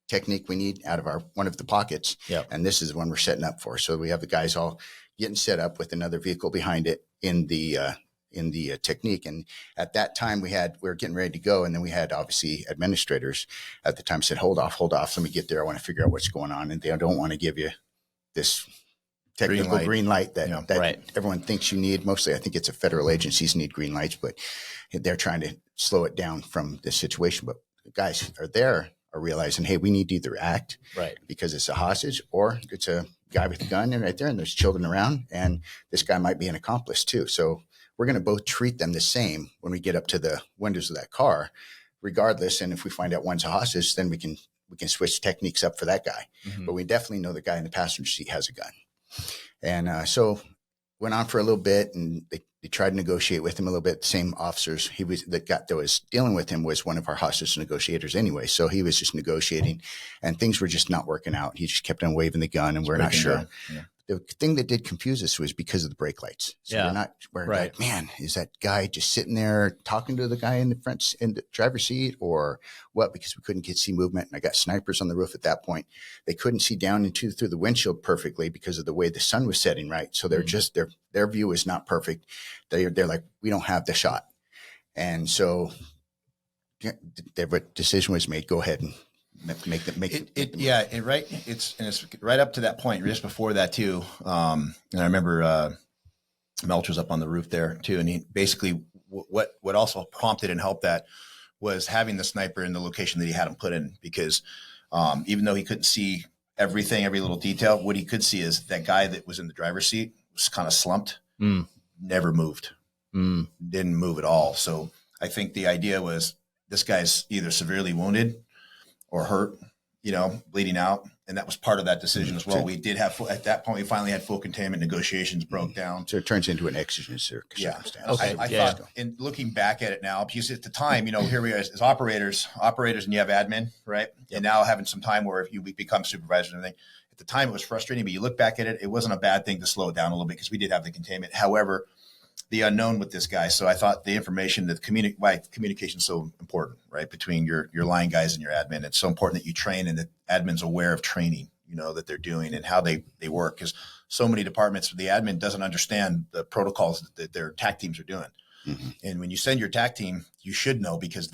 technique we need out of one of the pockets. Yep. And this is the one we're setting up for. So we have the guys all getting set up with another vehicle behind it in the technique. And at that time we were getting ready to go. And then we had obviously administrators at the time said, hold off. Let me get there. I want to figure out what's going on. And they don't want to give you this technical green light that right. Everyone thinks you need. Mostly, I think it's federal agencies need green lights, but they're trying to slow it down from this situation. But the guys are realizing, hey, we need to either act right because it's a hostage or it's a guy with a gun right there and there's children around and this guy might be an accomplice too. So we're going to both treat them the same when we get up to the windows of that car, regardless. And if we find out one's a hostage, then we can we can switch techniques up for that guy. Mhm. But we definitely know the guy in the passenger seat has a gun. And so went on for a little bit, and they tried to negotiate with him a little bit. The same officers that was dealing with him was one of our hostage negotiators anyway. So he was just negotiating, and things were just not working out. He just kept on waving the gun, and we're not sure. Yeah. The thing that did confuse us was because of the brake lights. So we're Right. like, man, is that guy just sitting there talking to the guy in the driver's seat or what? Because we couldn't see movement. And I got snipers on the roof at that point. They couldn't see down through the windshield perfectly because of the way the sun was setting, right? So they're just, their view is not perfect. They're like, we don't have the shot. And so the decision was made, go ahead and it's right up to that point, just before that too. And I remember Melch was up on the roof there too, and he basically what also prompted and helped that was having the sniper in the location that he had him put in, because even though he couldn't see everything, every little detail, what he could see is that guy that was in the driver's seat was kind of slumped, never moved, didn't move at all. So I think the idea was this guy's either severely wounded or hurt, bleeding out. And that was part of that decision as well. We did have, at that point, we finally had full containment, negotiations broke down. So it turns into an exigent circumstance. Okay. I thought, in looking back at it now, because at the time, here we are as operators, and you have admin, right? And now having some time where we become supervisors and everything. At the time, it was frustrating, but you look back at it, it wasn't a bad thing to slow it down a little bit because we did have the containment. However, the unknown with this guy. So I thought the information, why communication is so important, right? Between your line guys and your admin. It's so important that you train and that admin's aware of training, that they're doing and how they work. Because so many departments, the admin doesn't understand the protocols that their TAC teams are doing. Mm-hmm. And when you send your TAC team, you should know, because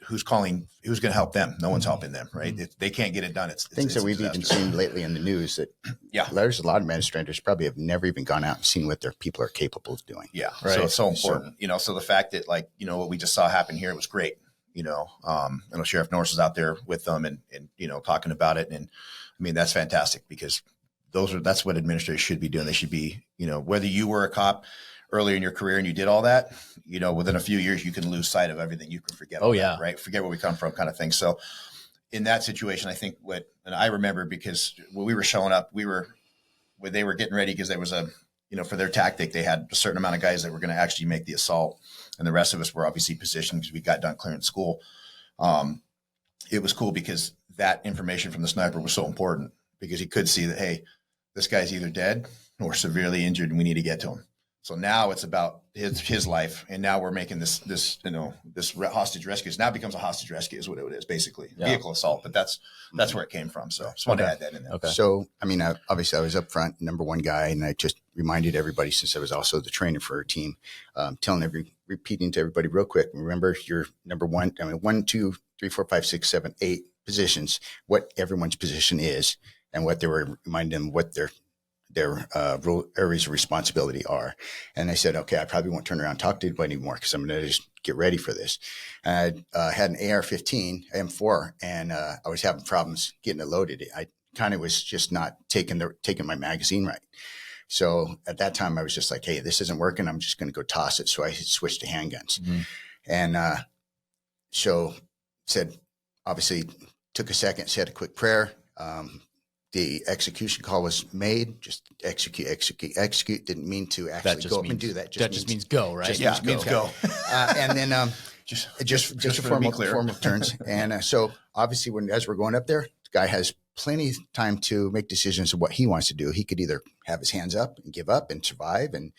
who's going to help them? No one's helping them, right? If they can't get it done. It's things that we've even seen lately in the news that there's a lot of administrators probably have never even gone out and seen what their people are capable of doing. Yeah. Right. So it's so important, so the fact that what we just saw happen here, it was great. I know Sheriff Norris is out there with them and talking about it. And I mean, that's fantastic, because that's what administrators should be doing. They should be, whether you were a cop earlier in your career and you did all that, within a few years, you can lose sight of everything. You can forget. That, right. Forget where we come from, kind of thing. So in that situation, I think and I remember, because when we were showing up, they were getting ready, because there was for their tactic, they had a certain amount of guys that were going to actually make the assault. And the rest of us were obviously positioned because we got done clearing school. It was cool because that information from the sniper was so important, because he could see that, hey, this guy's either dead or severely injured and we need to get to him. So now it's about his life, and now we're making this hostage rescue. It now becomes a hostage rescue, is what it is, basically vehicle assault. But that's where it came from. So just wanted to add that in there. Okay. So I mean, obviously I was up front, number one guy, and I just reminded everybody, since I was also the trainer for our team, repeating to everybody real quick. Remember your number one. I mean, 1, 2, 3, 4, 5, 6, 7, 8 positions. What everyone's position is, and what they were reminding them what their areas of responsibility are. And I said, okay, I probably won't turn around and talk to anybody anymore, because I'm going to just get ready for this. And I had an AR-15 M4, and I was having problems getting it loaded. I kind of was just not taking my magazine right. So at that time, I was just like, hey, this isn't working. I'm just going to go toss it. So I switched to handguns. Mm-hmm. And so said, obviously took a second, said a quick prayer. The execution call was made. Just execute. Didn't mean to actually go up and do that. Just means go, right? Just means go. And then just a formal turns. And so obviously, as we're going up there, the guy has plenty of time to make decisions of what he wants to do. He could either have his hands up and give up and survive and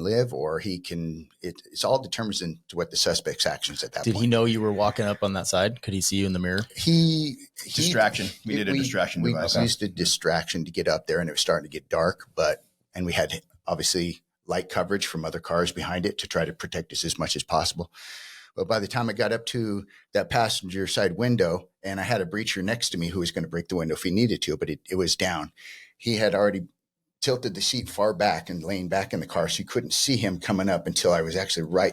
live, or he can. It's all determines into what the suspect's actions at that point. Did he know you were walking up on that side? Could he see you in the mirror? Distraction. We did a distraction device. We used a distraction to get up there, and it was starting to get dark. And we had obviously light coverage from other cars behind it to try to protect us as much as possible. But by the time I got up to that passenger side window, and I had a breacher next to me who was going to break the window if he needed to, but it was down. He had already tilted the seat far back and laying back in the car, so you couldn't see him coming up until I was actually right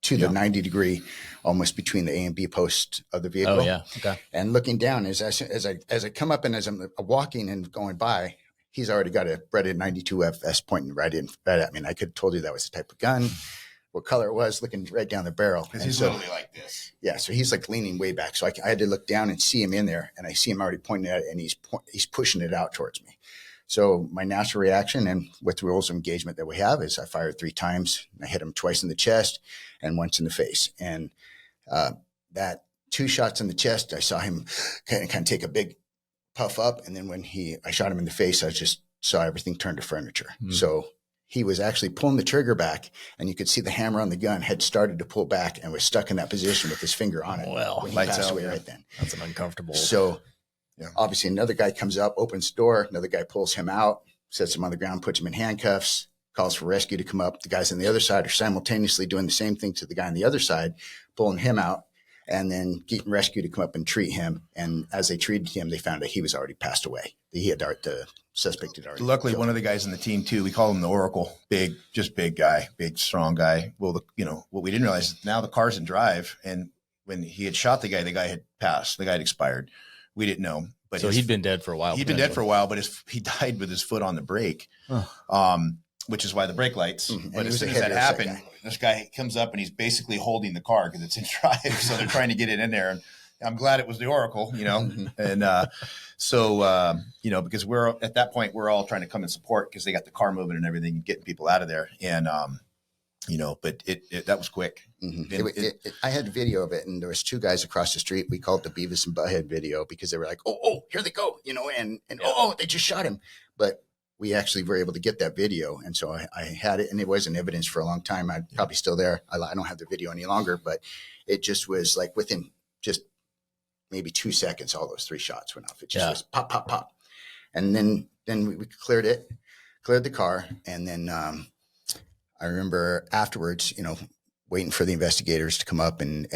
to the 90 degree, almost between the A and B post of the vehicle. Oh yeah, okay. And looking down as I come up and as I'm walking and going by, he's already got a Beretta 92 FS pointing right at me. And I could have told you that was the type of gun. what color it was, looking right down the barrel. Because he's literally like this. Yeah, so he's like leaning way back. So I had to look down and see him in there, and I see him already pointing at it, and he's pushing it out towards me. So my natural reaction, and with the rules of engagement that we have, is I fired 3 times. I hit him twice in the chest and once in the face. And that 2 shots in the chest, I saw him kind of take a big puff up. And then when I shot him in the face, I just saw everything turn to furniture. So he was actually pulling the trigger back, and you could see the hammer on the gun had started to pull back and was stuck in that position with his finger on it. Well, when he passed away right then. That's an uncomfortable. So obviously another guy comes up, opens the door, another guy pulls him out, sets him on the ground, puts him in handcuffs, calls for rescue to come up. The guys on the other side are simultaneously doing the same thing to the guy on the other side, pulling him out, and then getting rescue to come up and treat him. And as they treated him, they found out he was already passed away. The suspect had already. Luckily, one of the guys in the team too, we call him the Oracle, big guy, big, strong guy. Well, what we didn't realize is now the car's in drive, and when he had shot the guy had passed. The guy had expired. We didn't know. But so he'd been dead for a while. He'd been dead for a while, but he died with his foot on the brake, which is why the brake lights. But as soon as that happened, this guy comes up and he's basically holding the car because it's in drive. So they're trying to get it in there. And I'm glad it was the Oracle, And because we're at that point, we're all trying to come and support because they got the car moving and everything and getting people out of there. And, but that was quick. I had video of it, and there was 2 guys across the street. We called it the Beavis and Butthead video because they were like, oh, here they go, and they just shot him. But we actually were able to get that video. And so I had it, and it was in evidence for a long time. I'm probably still there. I don't have the video any longer, but it just was like within just maybe 2 seconds, all those 3 shots went off. It just was pop, pop, pop. And then we cleared the car. And then I remember afterwards, waiting for the investigators to come up and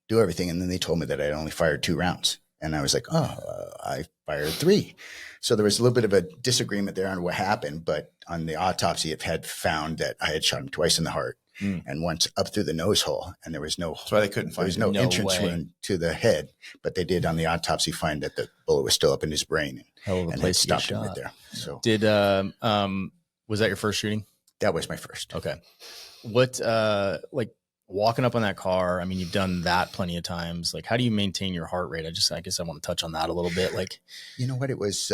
do everything. And then they told me that I'd only fired 2 rounds. And I was like, I fired 3. So there was a little bit of a disagreement there on what happened. But on the autopsy, it had found that I had shot him twice in the heart and once up through the nose hole. And there was that's why they couldn't find there was no entrance wound to the head. But they did on the autopsy find that the bullet was still up in his brain. And had stopped him right there. So did was that your first shooting? That was my first. Okay. What like walking up on that car? I mean, you've done that plenty of times. Like, how do you maintain your heart rate? I guess I want to touch on that a little bit. Like, you know what? It was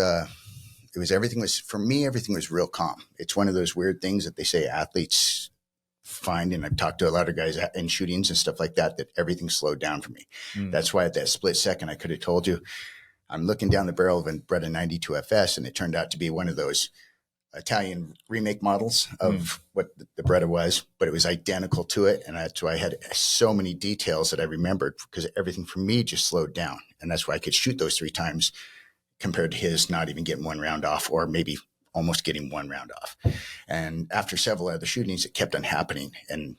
everything was real calm. It's one of those weird things that they say athletes find, and I've talked to a lot of guys in shootings and stuff like that everything slowed down for me. That's why at that split second, I could have told you, I'm looking down the barrel of a Beretta 92 FS, and it turned out to be one of those Italian remake models of what the Beretta was, but it was identical to it. And that's why I had so many details that I remembered, because everything for me just slowed down. And that's why I could shoot those 3 times compared to his not even getting 1 round off, or maybe almost getting 1 round off. And after several other shootings, it kept on happening, and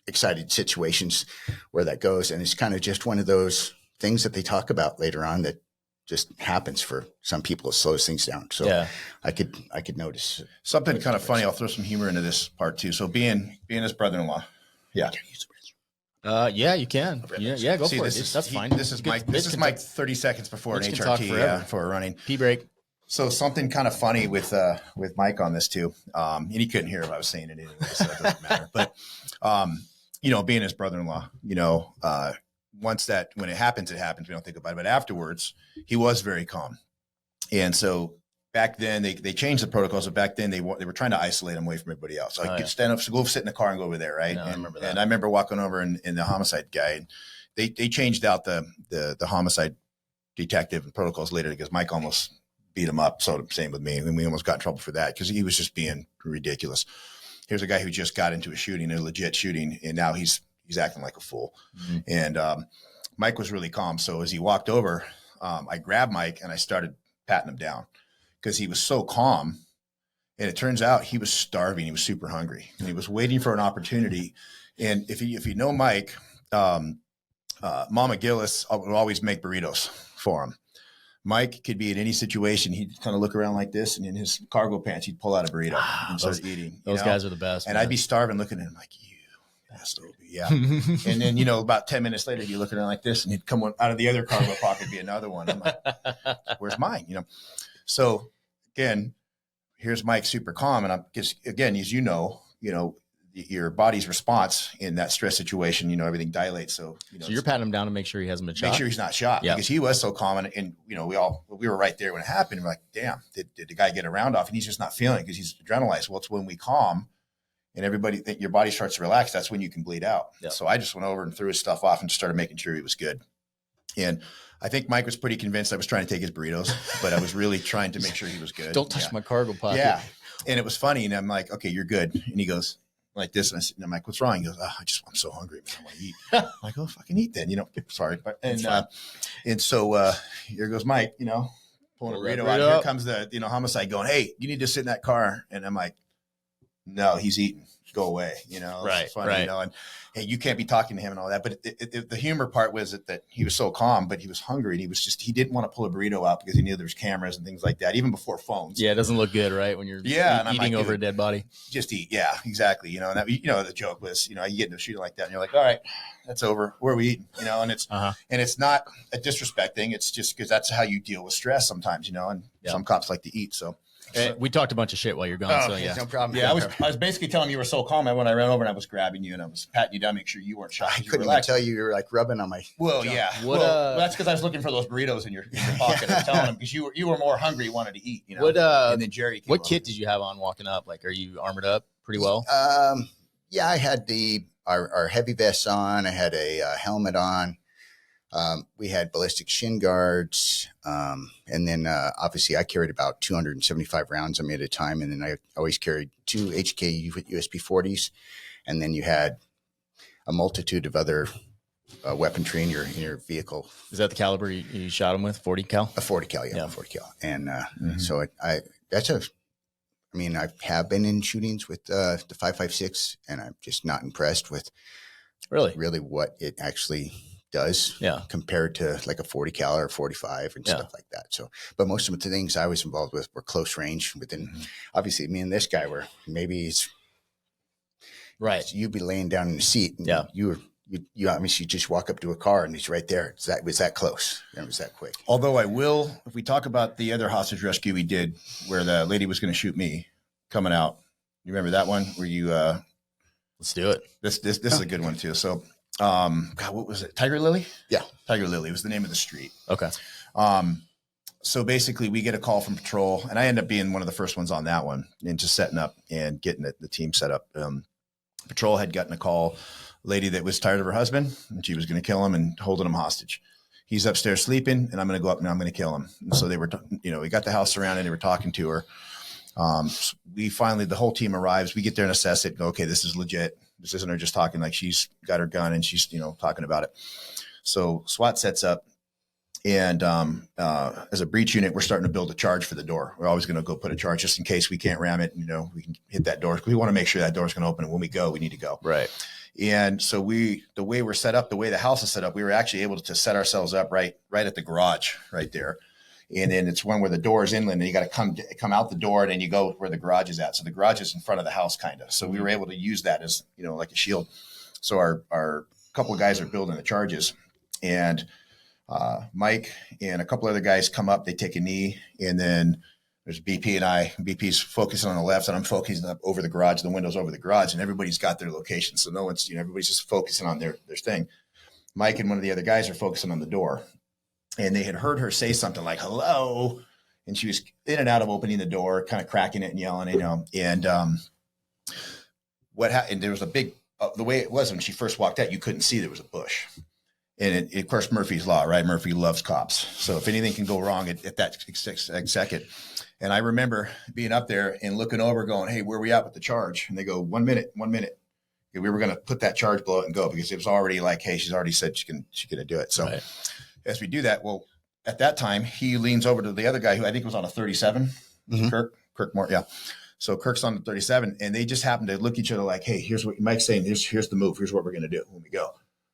excited situations where that goes. And it's kind of just one of those things that they talk about later on that just happens for some people. It slows things down. So I could notice something kind of funny. I'll throw some humor into this part too. So being his brother-in-law. Yeah. Yeah, you can. Yeah, go for it. That's fine. This is Mike 30 seconds before an HRT for running. Pee break. So something kind of funny with Mike on this too. And he couldn't hear if I was saying it anyway, so it doesn't matter. But being his brother-in-law, once when it happens, we don't think about it. But afterwards, he was very calm. And so back then they changed the protocols. But back then they were trying to isolate him away from everybody else. So I could stand up, so go sit in the car and go over there. Right. I remember that. And I remember walking over in the homicide guy, and they changed out the homicide detective and protocols later because Mike almost beat him up. So same with me. And we almost got in trouble for that because he was just being ridiculous. Here's a guy who just got into a legit shooting, and now he's acting like a fool. Mm-hmm. And Mike was really calm. So as he walked over, I grabbed Mike and I started patting him down because he was so calm. And it turns out he was starving. He was super hungry, and he was waiting for an opportunity. And if you know Mike, Mama Gillis would always make burritos for him. Mike could be in any situation. He'd kind of look around like this, and in his cargo pants, he'd pull out a burrito and start eating. Those guys are the best. And I'd be starving, looking at him like, you bastard. Yeah. And then, about 10 minutes later, you look around like this, and he'd come out of the other cargo pocket, be another one. I'm like, where's mine? So again, here's Mike super calm. And again, as your body's response in that stress situation, everything dilates. So, so you're patting him down to make sure he hasn't been shot. Make sure he's not shot because he was so calm. And we were right there when it happened. We're like, damn, did the guy get a round off? And he's just not feeling it because he's adrenalized. Well, it's when we calm and everybody think your body starts to relax. That's when you can bleed out. Yep. So I just went over and threw his stuff off and just started making sure he was good. And I think Mike was pretty convinced I was trying to take his burritos, but I was really trying to make sure he was good. Don't touch my cargo pocket. Yeah. And it was funny. And I'm like, okay, you're good. And he goes like this. And I'm like, what's wrong? He goes, I'm so hungry, man. I want to eat. I'm like, oh, fucking eat then, sorry. But, and so here goes Mike, pulling a burrito out. Here comes the, homicide going, hey, you need to sit in that car. And I'm like, no, he's eating. Go away. Right. Funny, and hey, you can't be talking to him and all that. But the humor part was that he was so calm, but he was hungry and he didn't want to pull a burrito out because he knew there was cameras and things like that, even before phones. Yeah. It doesn't look good, right? When you're eating over a dead body. Just eat. Yeah, exactly. And that, the joke was, you get into a shooting like that and you're like, all right, that's over. Where are we eating? And it's, and it's not a disrespecting. It's just because that's how you deal with stress sometimes, and some cops like to eat. So. We talked a bunch of shit while you're gone, so yeah, no problem. Yeah, I was basically telling you were so calm. When I ran over and I was grabbing you and I was patting you down, make sure you weren't shot. I couldn't even tell you were like rubbing on my. Well, jump. Yeah. Well, that's because I was looking for those burritos in your pocket. I was telling him because you were more hungry, you wanted to eat. And then Jerry. What kit did you have on walking up? Like, are you armored up pretty well? Yeah, I had our heavy vests on. I had a helmet on. We had ballistic shin guards. And then obviously I carried about 275 rounds on me at a time. And then I always carried 2 HK USB 40s. And then you had a multitude of other weaponry in your vehicle. Is that the caliber you shot him with? 40 cal? A 40 cal, yeah. 40 cal. And so I have been in shootings with the 5.56 and I'm just not impressed with really what it actually does compared to like a 40 cal or 45 and stuff like that. So, but most of the things I was involved with were close range within, obviously me and this guy were, maybe it's right. You'd be laying down in the seat and you obviously just walk up to a car and he's right there. It was that close. It was that quick. Although if we talk about the other hostage rescue we did where the lady was going to shoot me coming out, you remember that one where you, let's do it. This is a good one too. So, God, what was it? Tiger Lily? Yeah. Tiger Lily was the name of the street. Okay. So basically we get a call from patrol and I end up being one of the first ones on that one and just setting up and getting the team set up. Patrol had gotten a call, lady that was tired of her husband and she was going to kill him and holding him hostage. He's upstairs sleeping and I'm going to go up and I'm going to kill him. And so they were, we got the house surrounded and they were talking to her. So we finally, the whole team arrives, we get there and assess it and go, okay, this is legit. This isn't her just talking like she's got her gun and she's, talking about it. So SWAT sets up and as a breach unit, we're starting to build a charge for the door. We're always going to go put a charge just in case we can't ram it. We can hit that door. We want to make sure that door is going to open. And when we go, we need to go. Right. And so the way we're set up, the way the house is set up, we were actually able to set ourselves up right at the garage right there. And then it's one where the door is inland and you got to come out the door and then you go where the garage is at. So the garage is in front of the house kind of. So we were able to use that as, like a shield. So our couple of guys are building the charges and Mike and a couple other guys come up, they take a knee and then there's BP and I. BP's focusing on the left and I'm focusing up over the garage, the windows over the garage and everybody's got their location. So no one's, everybody's just focusing on their thing. Mike and one of the other guys are focusing on the door. And they had heard her say something like, hello. And she was in and out of opening the door, kind of cracking it and yelling, and what happened, there was a big, the way it was when she first walked out, you couldn't see there was a bush. And of course, Murphy's Law, right? Murphy loves cops. So if anything can go wrong at that second. And I remember being up there and looking over going, hey, where are we at with the charge? And they go, 1 minute. And we were going to put that charge, blow it and go because it was already like, hey, she's already said she's going to do it. So as we do that, well, at that time, he leans over to the other guy who I think was on a 37, Kirk Moore. Yeah. So Kirk's on the 37 and they just happen to look at each other like, hey, here's what Mike's saying. Here's the move. Here's what we're going to do when we go.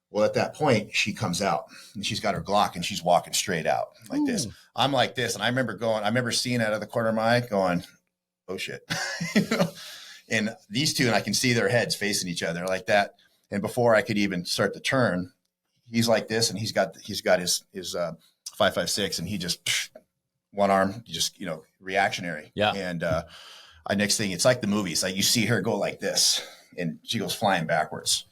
Well, at that point, she comes out and she's got her Glock and she's walking straight out like this. I'm like this. And I remember seeing out of the corner of my eye going, oh shit. And these two, and I can see their heads facing each other like that. And before I could even start to turn, he's like this and he's got his 5.56 and he just one arm, just, reactionary. Yeah. And next thing, it's like the movies. Like you see her go like this and she goes flying backwards.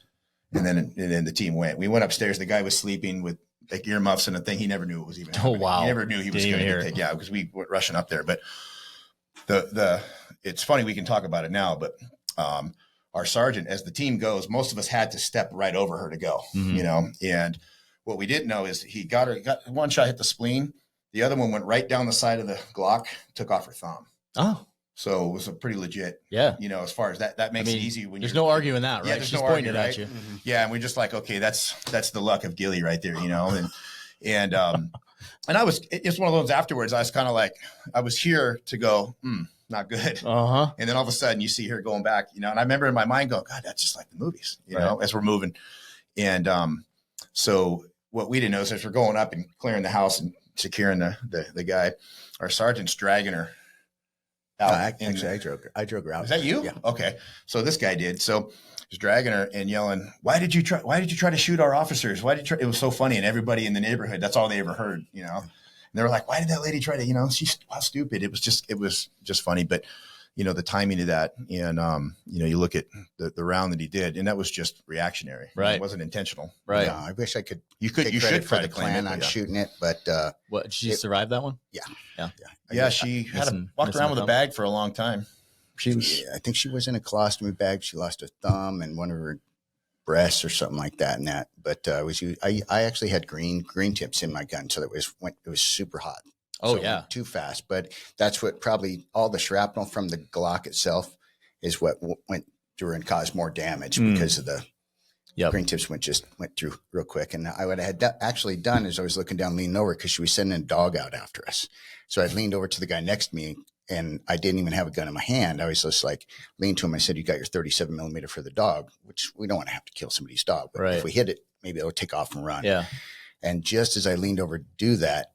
And then the team went. We went upstairs. The guy was sleeping with like earmuffs and a thing. He never knew it was even happening. Oh, wow. He never knew he was going to get taken. Yeah, because we went rushing up there. But it's funny, we can talk about it now, but our sergeant, as the team goes, most of us had to step right over her to go, you know, and what we didn't know is he got one shot, hit the spleen. The other one went right down the side of the Glock, took off her thumb. Oh, so it was a pretty legit, yeah. You know, as far as that makes it easy when there's no arguing that, right? Yeah, there's She's no pointing arguing, at you. Mm-hmm. Yeah. And we're just like, okay, that's the luck of Gilly right there, you know? And it's one of those afterwards, I was kind of like, I was here to go, not good. Uh-huh. And then all of a sudden you see her going back, you know, and I remember in my mind going, God, that's just like the movies, you know, as we're moving. And so what we didn't know is as we're going up and clearing the house and securing the guy, our sergeant's dragging her out. Actually, I drove her out. Is that you? Yeah. Okay. So this guy did. So he's dragging her and yelling, why did you try to shoot our officers? It was so funny. And everybody in the neighborhood, that's all they ever heard, you know? And they were like, why did that lady try to, you know, how stupid. It was just funny. But, you know, the timing of that and, you know, you look at the round that he did and that was just reactionary. Right. It wasn't intentional. Right. Yeah, I wish I could. You should for try the to claim plan it, on yeah. shooting it, but What, did she survive that one? yeah. Yeah. She walked around with a bag for a long time. I think she was in a colostomy bag. She lost a thumb and one of her breasts or something like that. And that, but I actually had green tips in my gun, so it was super hot. Oh, so yeah. too fast. But that's what probably all the shrapnel from the Glock itself is what went through and caused more damage because of the green tips went through real quick. And what I had actually done is I was looking down, leaning over because she was sending a dog out after us. So I leaned over to the guy next to me and I didn't even have a gun in my hand. I was just like leaned to him. I said, you got your 37 millimeter for the dog, which we don't want to have to kill somebody's dog. But if we hit it, maybe it'll take off and run. Yeah. And just as I leaned over to do that,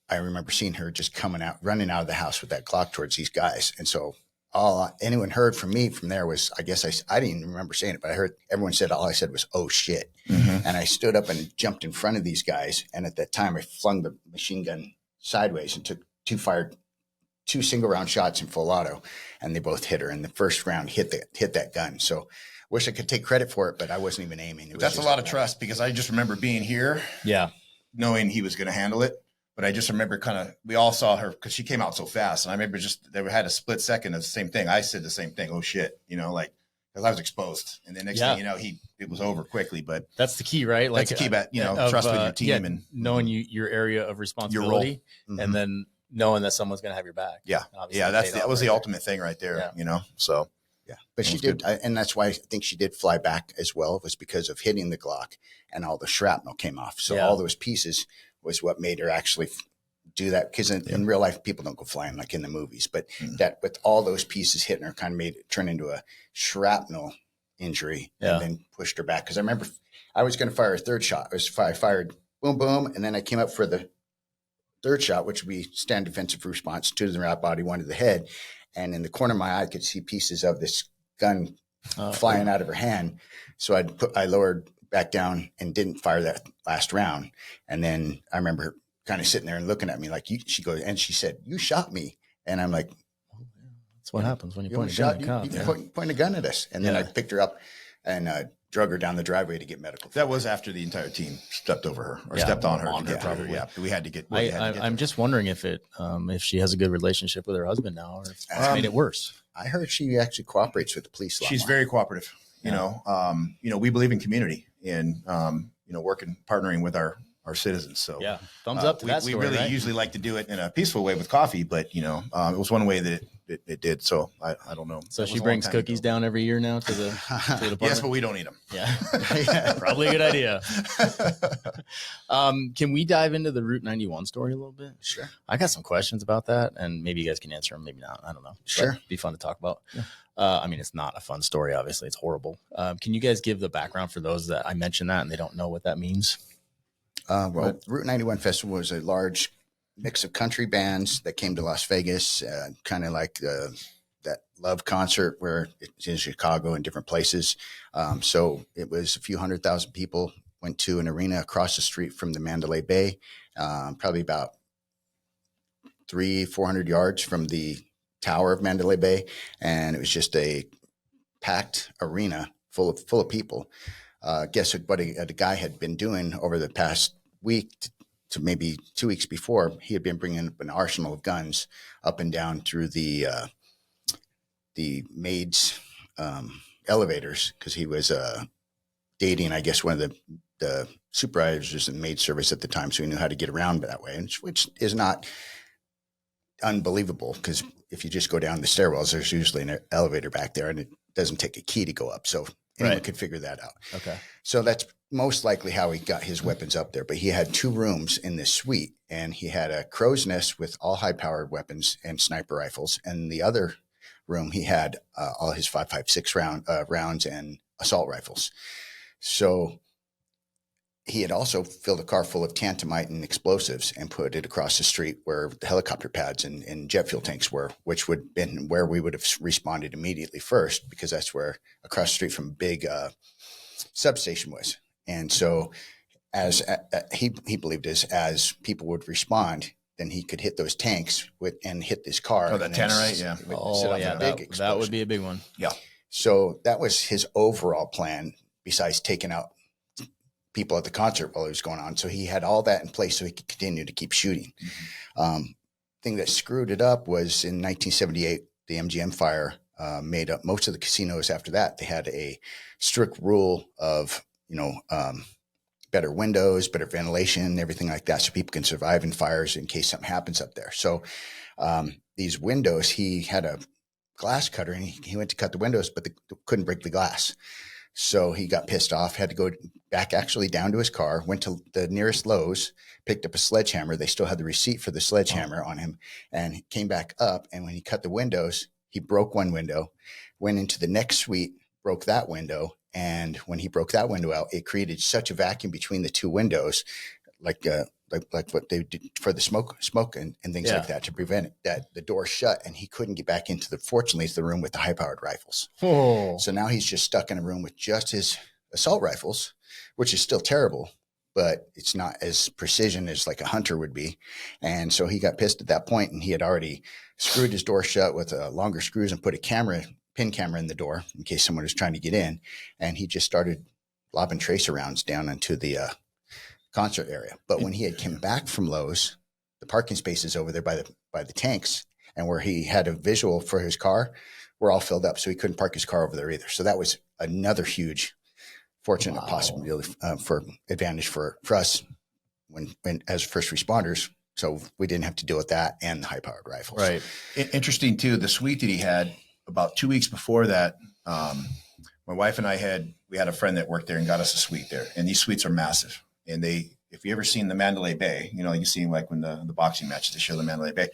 I remember seeing her just running out of the house with that Glock towards these guys. And so all anyone heard from me from there was, I guess I didn't even remember saying it, but I heard everyone said, all I said was, oh shit. Mm-hmm. And I stood up and jumped in front of these guys. And at that time I flung the machine gun sideways and took two single round shots in full auto, and they both hit her. And the first round hit that gun. So wish I could take credit for it, but I wasn't even aiming. That's a lot of trust because I just remember being here. Yeah. Knowing he was going to handle it. But I just remember we all saw her because she came out so fast. And I remember they had a split second of the same thing. I said the same thing. Oh shit. You know, like, because I was exposed. And the next thing you know, it was over quickly. But that's the key, right? Like that's the key about, trust with your team and knowing your area of responsibility and then knowing that someone's going to have your back. Yeah. Yeah. That was the ultimate thing right there, you know? So. Yeah, but she did. And that's why I think she did fly back as well, was because of hitting the Glock and all the shrapnel came off. So all those pieces was what made her actually do that. Because in real life, people don't go flying like in the movies, but that with all those pieces hitting her kind of made it turn into a shrapnel injury and then pushed her back. Because I remember I was going to fire a third shot. I fired boom, boom. And then I came up for the third shot, which would be stand defensive response, 2 to the right body, 1 to the head. And in the corner of my eye, I could see pieces of this gun flying out of her hand. So I lowered back down and didn't fire that last round. And then I remember her kind of sitting there and looking at me like, she goes, and she said, you shot me. And I'm like, that's what happens when you point a gun at a cop. You point a gun at us. And then I picked her up and drug her down the driveway to get medical. That was after the entire team stepped over her or stepped on her. Probably. Yeah. We had to get. I'm just wondering if she has a good relationship with her husband now, or if it's made it worse. I heard she actually cooperates with the police a lot. She's very cooperative. You know, we believe in community and partnering with our citizens. So thumbs up to that story. We really usually like to do it in a peaceful way with coffee, but it was one way that it did. So I don't know. So she brings cookies down every year now to the department? Yes, but we don't eat them. Yeah. Probably a good idea. Can we dive into the Route 91 story a little bit? Sure. I got some questions about that, and maybe you guys can answer them. Maybe not. I don't know. Sure. It'd be fun to talk about. Yeah. I mean, it's not a fun story. Obviously, it's horrible. Can you guys give the background for those that I mentioned that and they don't know what that means? Route 91 Festival was a large mix of country bands that came to Las Vegas, kind of like that Love concert where it's in Chicago and different places. So it was a few 100,000 people went to an arena across the street from the Mandalay Bay, probably about 300-400 yards from the tower of Mandalay Bay. And it was just a packed arena full of people. Guess what a guy had been doing over the past week to maybe 2 weeks before? He had been bringing up an arsenal of guns up and down through the maids' elevators, because he was dating, I guess, one of the supervisors in maid service at the time, so he knew how to get around that way, which is not unbelievable, because if you just go down the stairwells, there's usually an elevator back there, and it doesn't take a key to go up. So anyone could figure that out. Okay. So that's most likely how he got his weapons up there. But he had 2 rooms in this suite, and he had a crow's nest with all high-powered weapons and sniper rifles. And the other room, he had all his 5.56 rounds and assault rifles. So he had also filled a car full of tantamite and explosives and put it across the street where the helicopter pads and jet fuel tanks were, which would have been where we would have responded immediately first, because that's where across the street from a big substation was. And so as he believed as people would respond, then he could hit those tanks and hit this car. Oh, that tannerite, yeah. That would be a big one. Yeah. So that was his overall plan, besides taking out people at the concert while it was going on. So he had all that in place so he could continue to keep shooting. Thing that screwed it up was in 1978, the MGM fire made up most of the casinos. After that, they had a strict rule of, better windows, better ventilation, everything like that, so people can survive in fires in case something happens up there. So these windows, he had a glass cutter, and he went to cut the windows, but couldn't break the glass. So he got pissed off, had to go back actually down to his car, went to the nearest Lowe's, picked up a sledgehammer. They still had the receipt for the sledgehammer on him, and came back up. And when he cut the windows, he broke one window, went into the next suite, broke that window. And when he broke that window out, it created such a vacuum between the 2 windows, like what they did for the smoke and things like that, to prevent it, that the door shut, and he couldn't get back into fortunately, it's the room with the high-powered rifles. Oh. So now he's just stuck in a room with just his assault rifles, which is still terrible, but it's not as precision as like a hunter would be. And so he got pissed at that point, and he had already screwed his door shut with longer screws and put a pin camera in the door in case someone was trying to get in. And he just started lobbing tracer rounds down into the concert area. But when he had come back from Lowe's, the parking spaces over there by the tanks, and where he had a visual for his car, were all filled up, so he couldn't park his car over there either. So that was another huge fortunate possibility for advantage for us when as first responders. So we didn't have to deal with that and the high powered rifles. Right. Interesting too. The suite that he had about 2 weeks before that, my wife and I had a friend that worked there and got us a suite there. And these suites are massive. And if you ever seen the Mandalay Bay, you see like when the boxing matches, they show the Mandalay Bay,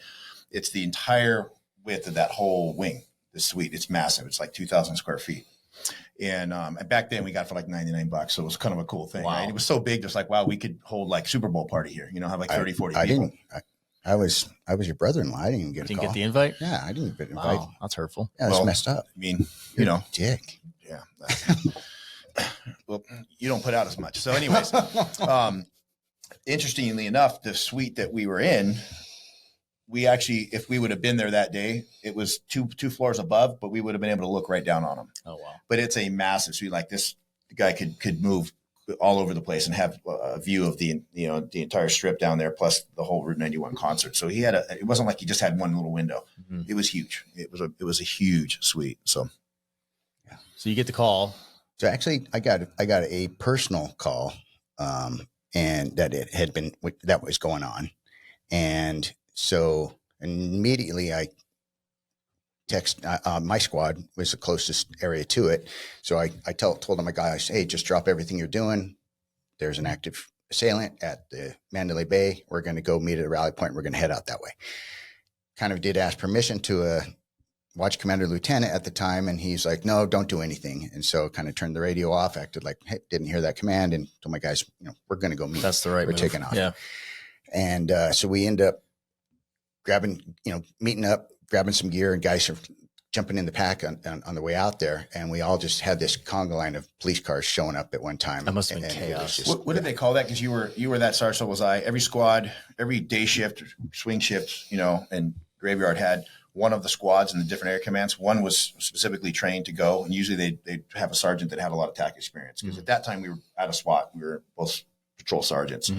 it's the entire width of that whole wing, the suite. It's massive. It's like 2,000 square feet. And back then we got for like $99. So it was kind of a cool thing. Wow. Right? It was so big. Just like, wow, we could hold like Super Bowl party here, have like 30, 40 people. I was your brother-in-law. I didn't even get a call. Didn't get the invite? Yeah, I didn't get an invite. Wow, that's hurtful. Yeah, that's messed up. I mean, dick. Yeah. Well, you don't put out as much. So anyways, interestingly enough, the suite that we were in, we actually, if we would have been there that day, it was two floors above, but we would have been able to look right down on them. Oh, wow. But it's a massive suite like this. The guy could move all over the place and have a view of the entire strip down there, plus the whole Route 91 concert. So it wasn't like he just had one little window. Mm-hmm. It was huge. It was a huge suite. So, yeah. So you get the call. So actually I got a personal call, and that was going on. And so immediately I text, my squad was the closest area to it. So I told my guys, hey, just drop everything you're doing. There's an active assailant at the Mandalay Bay. We're going to go meet at a rally point. We're going to head out that way. Kind of did ask permission to a watch commander lieutenant at the time. And he's like, no, don't do anything. And so kind of turned the radio off, acted like, hey, didn't hear that command, and told my guys, we're going to go meet. That's the right We're move. taking off. Yeah. And so we end up meeting up, grabbing some gear, and guys are jumping in the pack on the way out there. And we all just had this conga line of police cars showing up at one time. That must have been chaos. What did they call that? Because you were that sergeant, so was I. Every squad, every day shift, swing shift, and graveyard had one of the squads in the different area commands. One was specifically trained to go, and usually they'd have a sergeant that had a lot of TAC experience, because at that time we were out of SWAT. We were both patrol sergeants.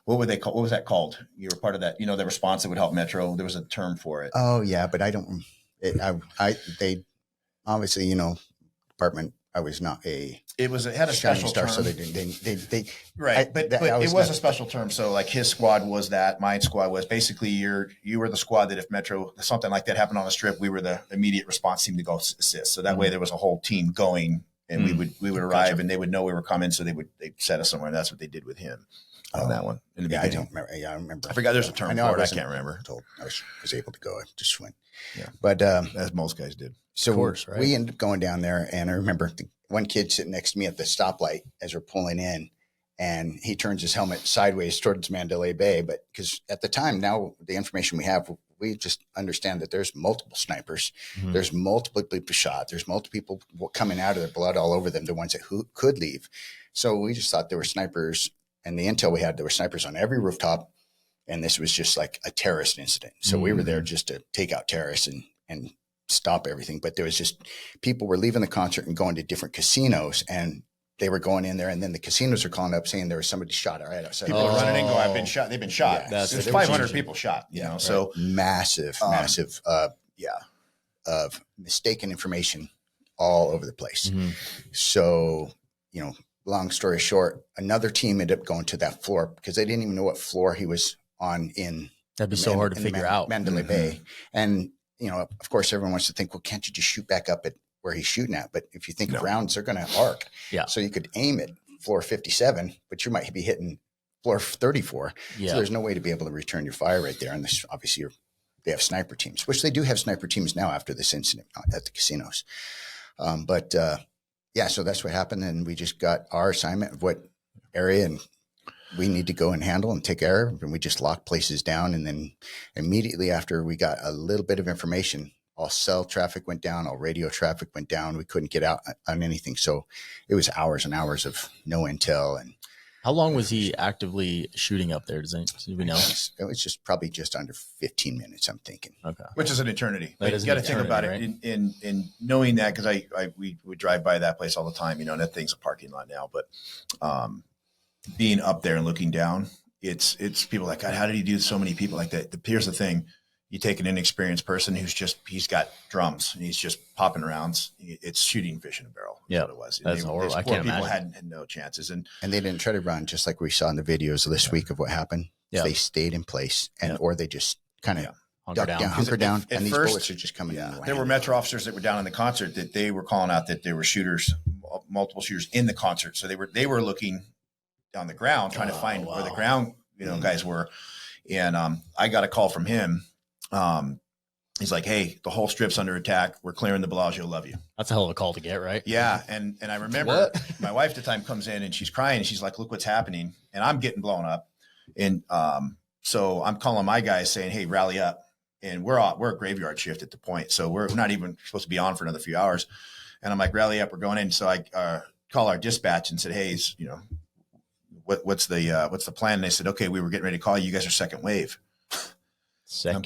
What would they call? What was that called? You were part of that, the response that would help Metro. There was a term for it. Oh yeah, but I don't. They obviously, department. I was not a. It had a special star, term. so they didn't. Right, but it was a special term. So like his squad was that, my squad was basically you were the squad that if Metro, something like that happened on the strip, we were the immediate response team to go assist. So that way there was a whole team going, and we would arrive, and they would know we were coming, so they'd set us somewhere. And that's what they did with him on that one. In the beginning. I don't remember. Yeah, I remember. I forgot there's a term for it. I can't remember. Told I was able to go. I just went. Yeah, but as most guys did. So of course, right? We ended up going down there, and I remember one kid sitting next to me at the stoplight as we're pulling in, and he turns his helmet sideways towards Mandalay Bay. But because at the time, now the information we have, we just understand that there's multiple snipers, there's multiple people shot, there's multiple people coming out of their blood all over them, the ones that could leave. So we just thought there were snipers, and the intel we had, there were snipers on every rooftop, and this was just like a terrorist incident. So we were there just to take out terrorists and stop everything. But there was just people were leaving the concert and going to different casinos, and they were going in there, and then the casinos are calling up saying there was somebody shot right outside. People are running in, go, I've been shot. They've been shot. Yeah, There's 500 people shot, so massive of mistaken information all over the place. So, long story short, another team ended up going to that floor because they didn't even know what floor he was on in. That'd be so hard to figure out. Mandalay Bay. And, of course, everyone wants to think, well, can't you just shoot back up at where he's shooting at? But if you think of rounds, they're going to arc. Yeah. So you could aim at floor 57, but you might be hitting floor 34. Yeah. So there's no way to be able to return your fire right there. And this, obviously, they have sniper teams, which they do have sniper teams now after this incident at the casinos. So that's what happened. And we just got our assignment of what area and we need to go and handle and take care of. And we just locked places down. And then immediately after we got a little bit of information, all cell traffic went down, all radio traffic went down. We couldn't get out on anything. So it was hours and hours of no intel. And how long was he actively shooting up there? Do we know? It was just probably just under 15 minutes, I'm thinking. Okay. Which is an eternity. But you got to think about it in knowing that, because we would drive by that place all the time, and that thing's a parking lot now. But being up there and looking down, it's people like, God, how did he do so many people like that? Here's the thing. You take an inexperienced person he's got drums and he's just popping rounds. It's shooting fish in a barrel. Yeah, what it was. That's horrible. I can't imagine. People had no chances. And they didn't try to run, just like we saw in the videos this week of what happened. Yeah. They stayed in place or they just kind of hunker down. And these bullets are just coming in. There were Metro officers that were down in the concert that they were calling out that there were shooters, multiple shooters in the concert. So they were looking down the ground, trying to find where the ground, guys were. And I got a call from him. He's like, hey, the whole strip's under attack. We're clearing the Bellagio. Love you. That's a hell of a call to get, right? Yeah. And I remember my wife at the time comes in and she's crying and she's like, look what's happening. And I'm getting blown up. And so I'm calling my guys saying, hey, rally up. And we're a graveyard shift at the point. So we're not even supposed to be on for another few hours. And I'm like, rally up, we're going in. So I call our dispatch and said, hey, what's the plan? And they said, okay, we were getting ready to call you. You guys are second wave. Second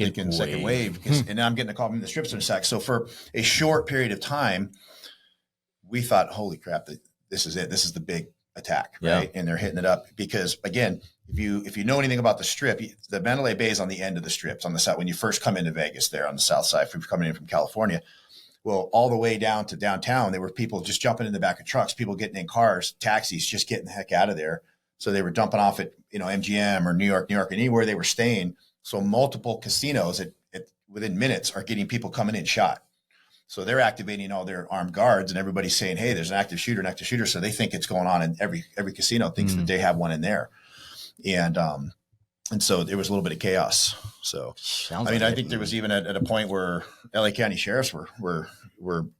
wave. And I'm getting a call from the strips in a sec. So for a short period of time, we thought, holy crap, this is it. This is the big attack, right? And they're hitting it up because, again, if you know anything about the strip, the Mandalay Bay is on the end of the strips on the side. When you first come into Vegas there on the south side, if you're coming in from California, well, all the way down to downtown, there were people just jumping in the back of trucks, people getting in cars, taxis, just getting the heck out of there. So they were dumping off at, MGM or New York, and anywhere they were staying. So multiple casinos within minutes are getting people coming in shot. So they're activating all their armed guards and everybody's saying, hey, there's an active shooter. So they think it's going on in every casino thinks that they have one in there. And so there was a little bit of chaos. So, I think there was even at a point where LA County sheriffs were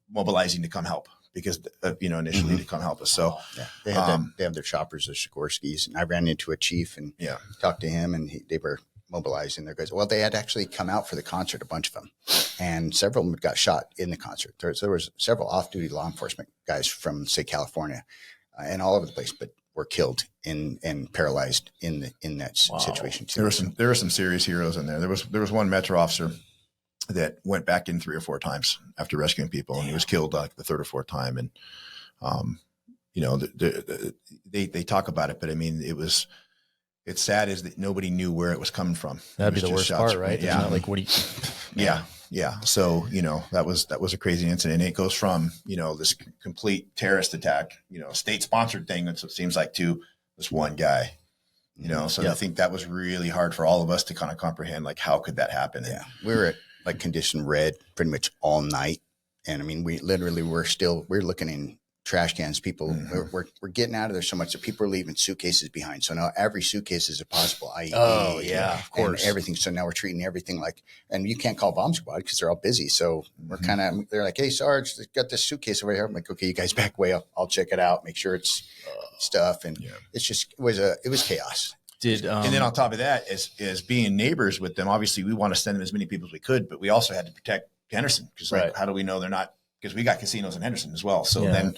mobilizing to come help because, initially to come help us. So they have their choppers, the Sikorsky's, and I ran into a chief and talked to him and they were mobilizing their guys. Well, they had actually come out for the concert, a bunch of them, and several of them got shot in the concert. There was several off-duty law enforcement guys from, say, California, and all over the place, but were killed and paralyzed in that situation too. There were some serious heroes in there. There was one Metro officer that went back in 3 or 4 times after rescuing people. And he was killed like the 3rd or 4th time. And, you know, they talk about it, but I mean, it's sad is that nobody knew where it was coming from. That'd be the worst part, right? Yeah. Like, what do you, Yeah. So, you know, that was a crazy incident. It goes from, you know, this complete terrorist attack, you know, state sponsored thing. That's what it seems like, to this one guy, you know? So I think that was really hard for all of us to kind of comprehend, like, how could that happen? Yeah. We were at like condition red pretty much all night. And I mean, we literally we're looking in trash cans. People we're getting out of there so much that people are leaving suitcases behind. So now every suitcase is a possible IED. Oh yeah, of course. And everything. So now we're treating everything like, and you can't call bomb squad because they're all busy. So we're kind of, they're like, hey, Sarge, got this suitcase over here. I'm like, okay, you guys back away. I'll check it out. Make sure it's stuff. And it's just, it was chaos. And then on top of that, as being neighbors with them, obviously we want to send them as many people as we could, but we also had to protect Henderson, because like, how do we know they're not, because we got casinos in Henderson as well. So then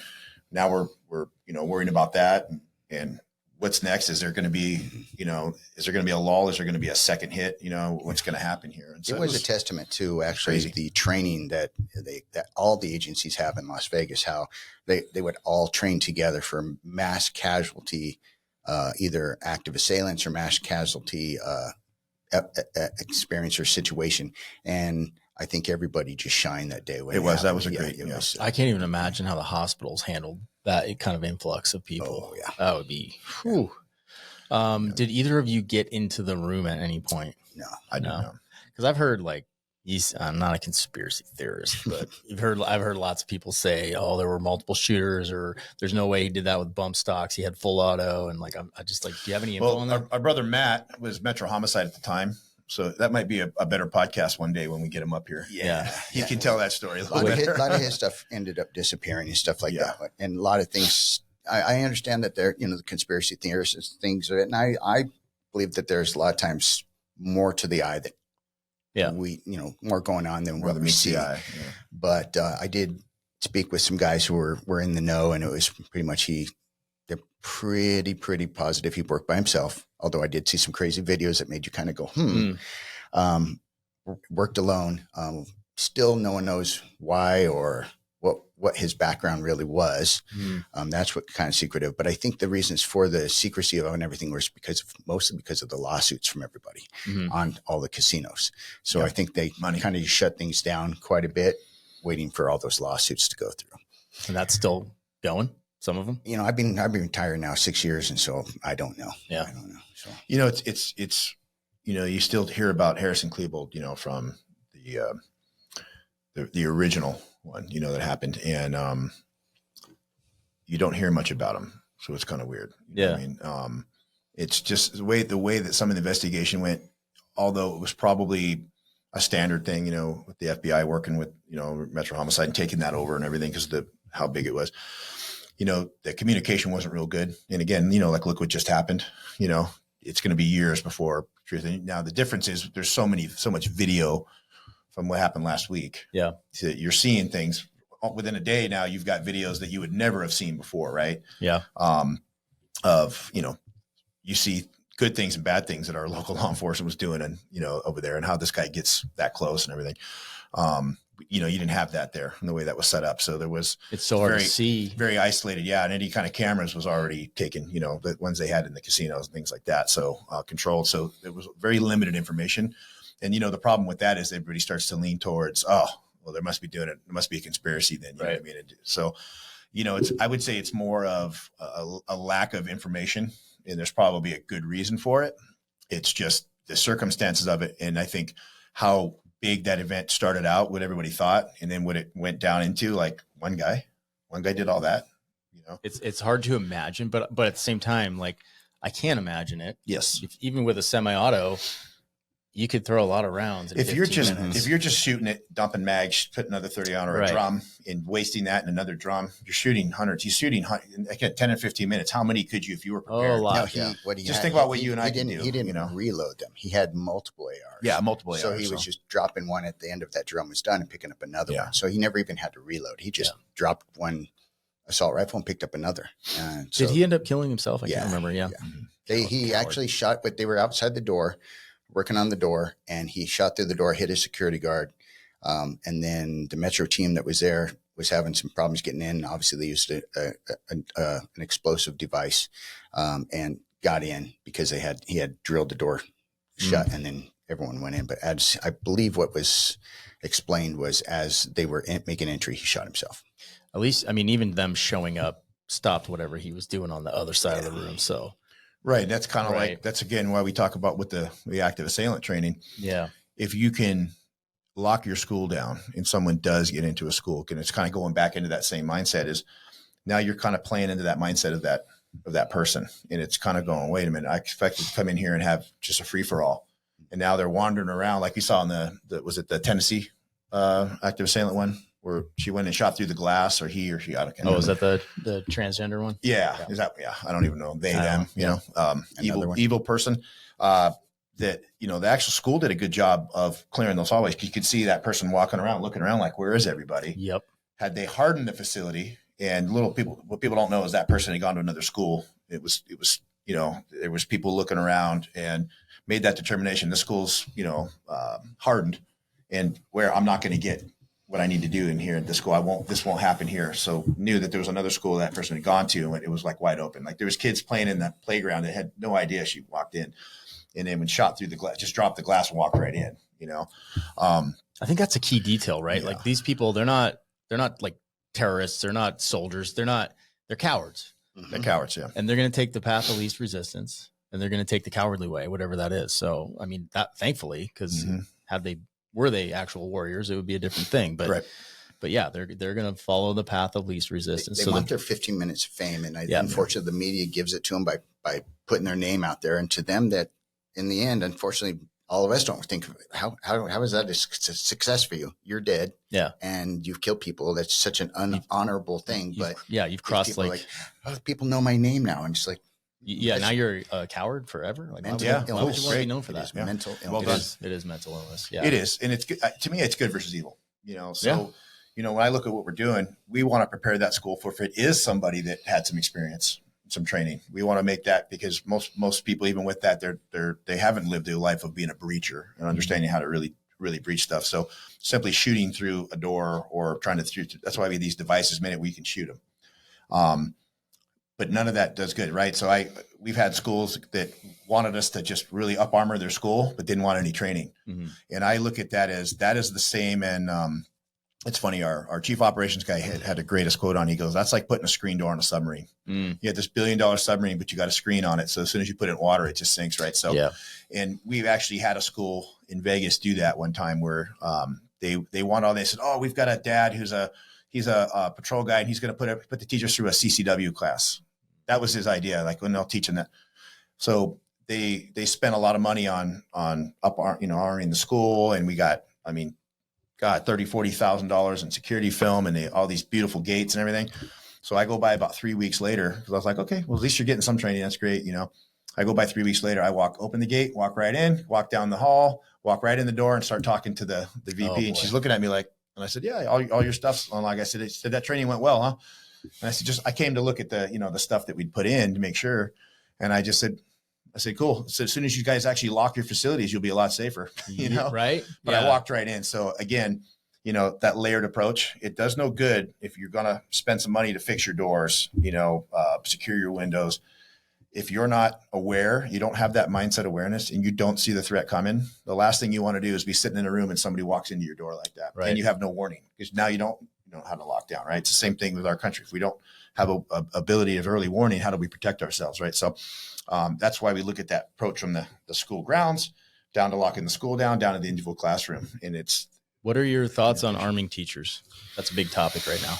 now we're, you know, worrying about that. And what's next? Is there going to be, you know, is there going to be a lull? Is there going to be a second hit? You know, what's going to happen here? And so it was a testament to actually the training that all the agencies have in Las Vegas, how they would all train together for mass casualty, either active assailants or mass casualty experience or situation. And I think everybody just shined that day. That was a great. I can't even imagine how the hospitals handled that kind of influx of people. Oh, yeah. That would be. Whew. Did either of you get into the room at any point? No, I don't know. Because I've heard I'm not a conspiracy theorist, but I've heard lots of people say, oh, there were multiple shooters, or there's no way he did that with bump stocks. He had full auto. And like, I just like, do you have any info on that? Our brother Matt was Metro Homicide at the time. So that might be a better podcast one day when we get him up here. Yeah. He can tell that story a lot of his stuff ended up disappearing and stuff like that. And a lot of things, I understand that they're, you know, the conspiracy theorists, things of it. And I believe that there's a lot of times more to the eye that we, you know, more going on than what we see. But I did speak with some guys who were in the know, and it was pretty much they're pretty positive he worked by himself. Although I did see some crazy videos that made you kind of go, worked alone. Still no one knows why or what his background really was. That's what kind of secretive. But I think the reasons for the secrecy of it and everything was mostly because of the lawsuits from everybody on all the casinos. So I think they kind of shut things down quite a bit, waiting for all those lawsuits to go through. And that's still going, some of them? You know, I've been retired now 6 years, and so I don't know. Yeah. I don't know. So, you know, it's, you know, you still hear about Harrison Klebold, you know, from the original one, you know, that happened, and you don't hear much about him, so it's kind of weird. You know what I mean, it's just the way that some of the investigation went. Although it was probably a standard thing, you know, with the FBI working with, you know, Metro Homicide and taking that over and everything because of how big it was. You know, the communication wasn't real good. And again, you know, like, look what just happened. You know, it's going to be years before truth. And now the difference is there's so much video from what happened last week. Yeah. So you're seeing things within a day. Now you've got videos that you would never have seen before. Right. Yeah. Of, you know, you see good things and bad things that our local law enforcement was doing, and, you know, over there, and how this guy gets that close and everything. You know, you didn't have that there in the way that was set up. So it's so hard to see, very isolated. Yeah. And any kind of cameras was already taken, you know, the ones they had in the casinos and things like that. So controlled. So it was very limited information. And, you know, the problem with that is everybody starts to lean towards, oh, well, they must be doing it. It must be a conspiracy then. You know what I mean? So, you know, I would say it's more of a lack of information, and there's probably a good reason for it. It's just the circumstances of it. And I think how big that event started out, what everybody thought, and then what it went down into, like one guy did all that, you know. It's hard to imagine, but at the same time, like, I can't imagine it. Yes. Even with a semi-auto, you could throw a lot of rounds. If you're just shooting it, dumping mags, put another 30 on or a drum, and wasting that in another drum, you're shooting hundreds. He's shooting like 10 and 15 minutes. How many could you, if you were prepared? Oh, a lot. Think about what you and I can do. He didn't, you know, reload them. He had multiple ARs. Yeah, multiple ARs. So he was just dropping one at the end of that drum was done and picking up another one. So he never even had to reload. He just dropped one assault rifle and picked up another. Did he end up killing himself? I can't remember. Yeah. He actually shot, but they were outside the door, working on the door, and he shot through the door, hit his security guard, And then the Metro team that was there was having some problems getting in. Obviously, they used an explosive device and got in because he had drilled the door shut, and then everyone went in. But as I believe what was explained was as they were making entry, he shot himself. At least, I mean, even them showing up stopped whatever he was doing on the other side of the room. So, right. That's kind of like, that's again why we talk about with the active assailant training. Yeah. If you can lock your school down and someone does get into a school, and it's kind of going back into that same mindset, is now you're kind of playing into that mindset of that person. And it's kind of going, wait a minute, I expected to come in here and have just a free for all. And now they're wandering around like we saw in was it the Tennessee active assailant one where she went and shot through the glass, or he or she, I don't know. Oh, is that the transgender one? Yeah. Is that, yeah, I don't even know. They, them, evil person. That, the actual school did a good job of clearing those hallways. You could see that person walking around, looking around like, where is everybody? Yep. Had they hardened the facility, and what people don't know is that person had gone to another school. It was, there was people looking around and made that determination. The school's, hardened, and where I'm not going to get what I need to do in here at the school. This won't happen here. So knew that there was another school that person had gone to, and it was like wide open. Like there was kids playing in that playground that had no idea she walked in. And then when shot through the glass, just dropped the glass and walked right in, I think that's a key detail, right? Yeah. Like these people, they're not like terrorists. They're not soldiers. They're cowards. Mm-hmm. They're cowards. Yeah. And they're going to take the path of least resistance, and they're going to take the cowardly way, whatever that is. So, I mean, that thankfully, because were they actual warriors, it would be a different thing. But, right. But yeah, they're going to follow the path of least resistance. They want their 15 minutes of fame. And unfortunately, the media gives it to them by putting their name out there. And to them, that in the end, unfortunately, all of us don't think, how is that a success for you? You're dead. Yeah. And you've killed people. That's such an unhonorable thing. You've crossed people know my name now. And it's like, now you're a coward forever. Like, why would you want to be known for that? Mental illness. It is mental illness. Yeah. It is. And it's good. To me, it's good versus evil, when I look at what we're doing, we want to prepare that school for if it is somebody that had some experience, some training. We want to make that, because most people, even with that, they haven't lived a life of being a breacher and understanding how to really, really breach stuff. So simply shooting through a door or trying to that's why we have these devices made it we can shoot them. But none of that does good, right? So we've had schools that wanted us to just really up armor their school, but didn't want any training. Mm-hmm. And I look at that as the same. And it's funny, our chief operations guy had the greatest quote on. He goes, that's like putting a screen door on a submarine. You have this $1 billion submarine, but you got a screen on it. So as soon as you put it in water, it just sinks, right? So, and we've actually had a school in Vegas do that one time where they said, oh, we've got a dad he's a patrol guy, and he's going to put the teachers through a CCW class. That was his idea, like when they'll teach them that. So they spent a lot of money on arming the school, and we got, $30,000-$40,000 in security film and all these beautiful gates and everything. So I go by about 3 weeks later, because I was like, okay, well, at least you're getting some training. That's great. I go by 3 weeks later, I open the gate, walk right in, walk down the hall, walk right in the door, and start talking to the VP. And she's looking at me like, and I said, yeah, all your stuff's on. Like I said, that training went well, huh? And I said, I came to look at the stuff that we'd put in to make sure. And I said, cool. So as soon as you guys actually lock your facilities, you'll be a lot safer, Right. But I walked right in. So again, that layered approach, it does no good if you're going to spend some money to fix your doors, secure your windows. If you're not aware, you don't have that mindset awareness, and you don't see the threat coming, the last thing you want to do is be sitting in a room and somebody walks into your door like that. Right. And you have no warning, because now you don't know how to lock down, right? It's the same thing with our country. If we don't have a ability of early warning, how do we protect ourselves, right? So that's why we look at that approach from the school grounds down to locking the school down to the individual classroom. And it's. What are your thoughts on arming teachers? That's a big topic right now.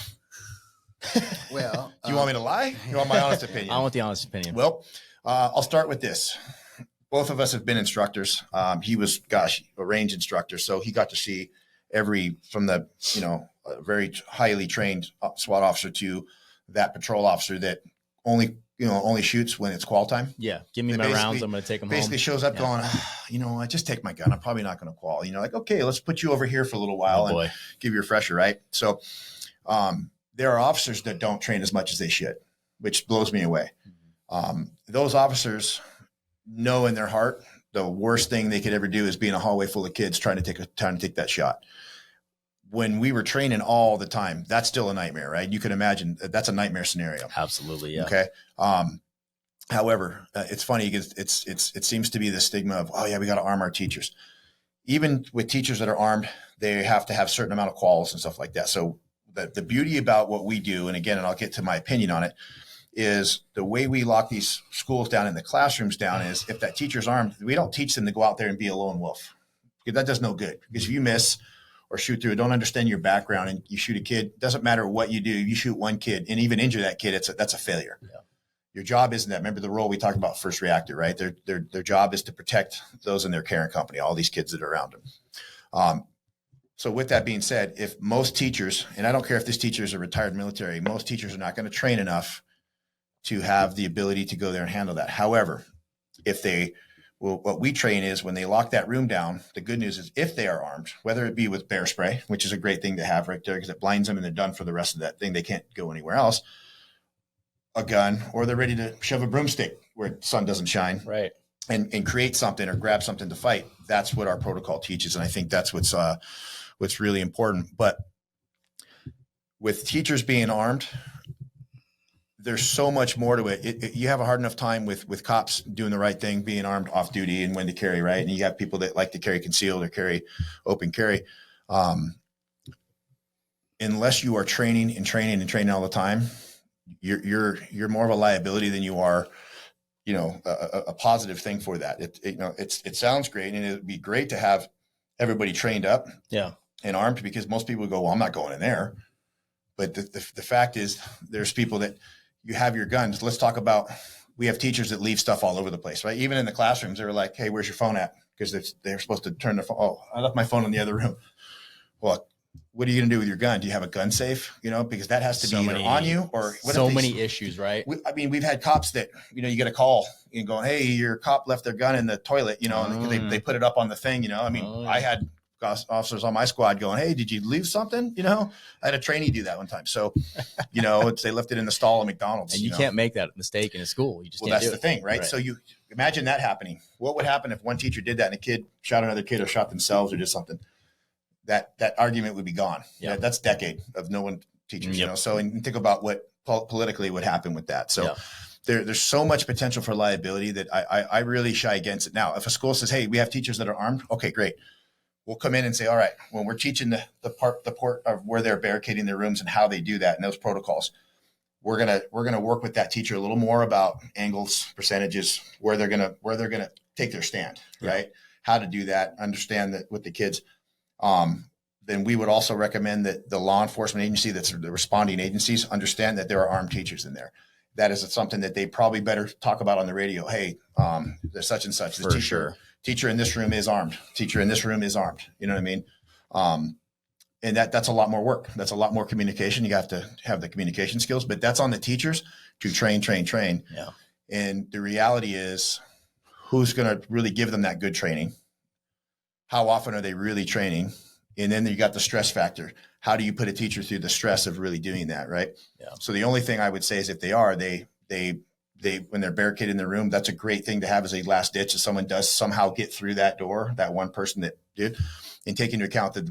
Well, do you want me to lie? You want my honest opinion? I want the honest opinion. Well, I'll start with this. Both of us have been instructors. He was, a range instructor. So he got to see from the, a very highly trained SWAT officer to that patrol officer that only shoots when it's qual time. Yeah. Give me my rounds. I'm going to take them home. Basically shows up going, I just take my gun. I'm probably not going to qual. Like, okay, let's put you over here for a little while and give you a refresher, right? So there are officers that don't train as much as they should, which blows me away. Those officers know in their heart the worst thing they could ever do is be in a hallway full of kids trying to take that shot. when we were training all the time, that's still a nightmare, right? You can imagine that's a nightmare scenario. Absolutely. Yeah. Okay. However, it's funny because it seems to be the stigma of, oh yeah, we got to arm our teachers. Even with teachers that are armed, they have to have a certain amount of quals and stuff like that. So the beauty about what we do, and again, and I'll get to my opinion on it, is the way we lock these schools down and the classrooms down is if that teacher's armed, we don't teach them to go out there and be a lone wolf, because that does no good. Because if you miss or shoot through, don't understand your background, and you shoot a kid, doesn't matter what you do, you shoot one kid and even injure that kid, that's a failure. Yeah. Your job isn't that. Remember the role we talked about, first reactor, right? Their job is to protect those in their care and company, all these kids that are around them. So with that being said, if most teachers, and I don't care if this teacher is a retired military, most teachers are not going to train enough to have the ability to go there and handle that. However, what we train is when they lock that room down, the good news is if they are armed, whether it be with bear spray, which is a great thing to have right there because it blinds them and they're done for the rest of that thing. They can't go anywhere else. A gun, or they're ready to shove a broomstick where the sun doesn't shine, right, and create something or grab something to fight. That's what our protocol teaches, and I think that's what's really important. But with teachers being armed, there's so much more to it. You have a hard enough time with cops doing the right thing, being armed off duty and when to carry, right? And you got people that like to carry concealed or carry open carry. Unless you are training all the time, you're more of a liability than you are, a positive thing for that. It sounds great, and it'd be great to have everybody trained up, and armed, because most people go, well, I'm not going in there. But the fact is, there's people that you have your guns. Let's talk about, we have teachers that leave stuff all over the place, right? Even in the classrooms, they're like, hey, where's your phone at? Because they're supposed to turn their phone. Oh, I left my phone in the other room. Well, what are you going to do with your gun? Do you have a gun safe? Because that has to be either on you or many issues, right? We've had cops that, you get a call and going, hey, your cop left their gun in the toilet, and they put it up on the thing, I had officers on my squad going, hey, did you leave something? I had a trainee do that one time. So, they left it in the stall at McDonald's. And you can't make that mistake in a school. You just can't that's the thing, right? So you imagine that happening. What would happen if one teacher did that and a kid shot another kid or shot themselves or did something? That argument would be gone. Yeah. That's a decade of no one teachers, So, and think about what politically would happen with that. So there's so much potential for liability that I really shy against it. Now, if a school says, hey, we have teachers that are armed. Okay, great. We'll come in and say, all right, when we're teaching the part of where they're barricading their rooms and how they do that and those protocols, we're gonna work with that teacher a little more about angles, percentages, where they're gonna take their stand, right? How to do that, understand that with the kids. Then we would also recommend that the law enforcement agency, that's the responding agencies, understand that there are armed teachers in there. That is something that they probably better talk about on the radio. Hey, there's such and such. The teacher in this room is armed. Teacher in this room is armed. You know what I mean? And that's a lot more work. That's a lot more communication. You have to have the communication skills, but that's on the teachers to train. Yeah. And the reality is, who's going to really give them that good training? How often are they really training? And then you got the stress factor. How do you put a teacher through the stress of really doing that, right? Yeah. So the only thing I would say is if they are, they when they're barricaded in the room, that's a great thing to have as a last ditch. If someone does somehow get through that door, that one person that did, and take into account that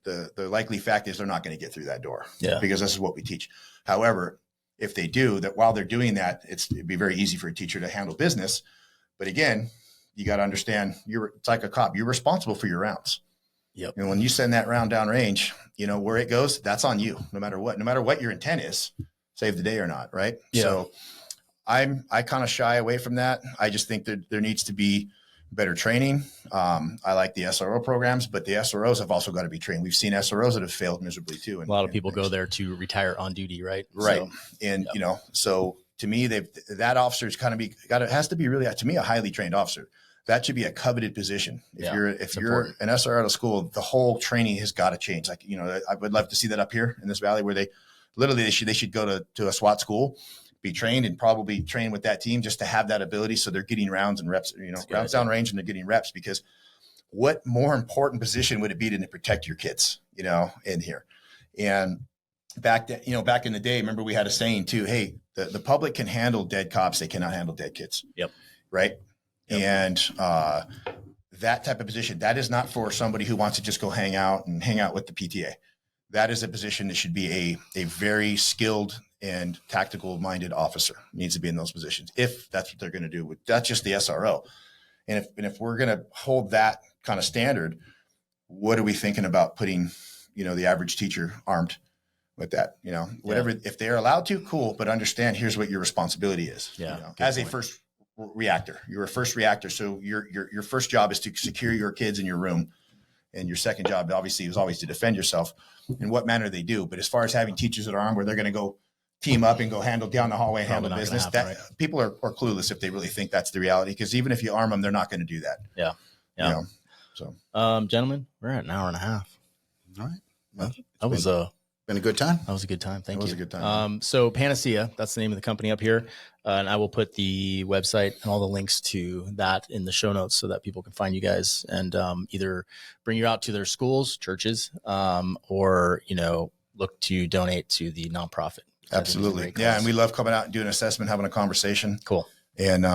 the likely fact is they're not going to get through that door, because this is what we teach. However, if they do, that while they're doing that, it'd be very easy for a teacher to handle business. But again, you got to understand, it's like a cop. You're responsible for your rounds. Yep. And when you send that round down range, where it goes, that's on you, no matter what your intent is, save the day or not. Right. Yeah. So I kind of shy away from that. I just think that there needs to be better training. I like the SRO programs, but the SROs have also got to be trained. We've seen SROs that have failed miserably too. A lot of people go there to retire on duty. Right. Right. So, and, so to me, that officer's has to be really, to me, a highly trained officer. That should be a coveted position. If you're an SR out of school, the whole training has got to change. Like, I would love to see that up here in this valley where they should go to a SWAT school, be trained, and probably train with that team just to have that ability. So they're getting rounds and reps, rounds down range, and they're getting reps, because what more important position would it be than to protect your kids, in here? And back in the day, remember we had a saying too, hey, the public can handle dead cops. They cannot handle dead kids. Yep. Right. Yep. And that type of position, that is not for somebody who wants to just go hang out with the PTA. That is a position that should be a very skilled and tactical minded officer needs to be in those positions. If that's what they're going to do, that's just the SRO. And if we're going to hold that kind of standard, what are we thinking about putting, the average teacher armed with that, whatever, if they're allowed to, cool, but understand here's what your responsibility is. As a first reactor, you're a first reactor. So your first job is to secure your kids in your room. And your second job, obviously, is always to defend yourself in what manner they do. But as far as having teachers that are armed where they're going to go team up and go handle down the hallway and handle business, people are clueless if they really think that's the reality. Because even if you arm them, they're not going to do that. Yeah. So, gentlemen, we're at an hour and a half. All right. Well, that was been a good time. That was a good time. Thank you. It was a good time. So Panacea, that's the name of the company up here. And I will put the website and all the links to that in the show notes so that people can find you guys and either bring you out to their schools, churches, or, look to donate to the nonprofit. Absolutely. Yeah. And we love coming out and doing an assessment, having a conversation. Cool. And,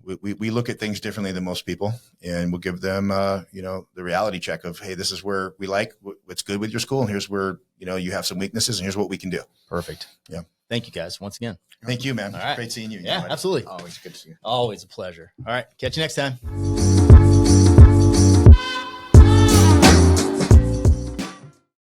we look at things differently than most people, and we'll give them, the reality check of, hey, this is where we like what's good with your school. And here's where, you have some weaknesses, and here's what we can do. Perfect. Yeah. Thank you guys once again. Thank you, man. All right. Great seeing you. Yeah, absolutely. Always good to see you. Always a pleasure. All right. Catch you next time.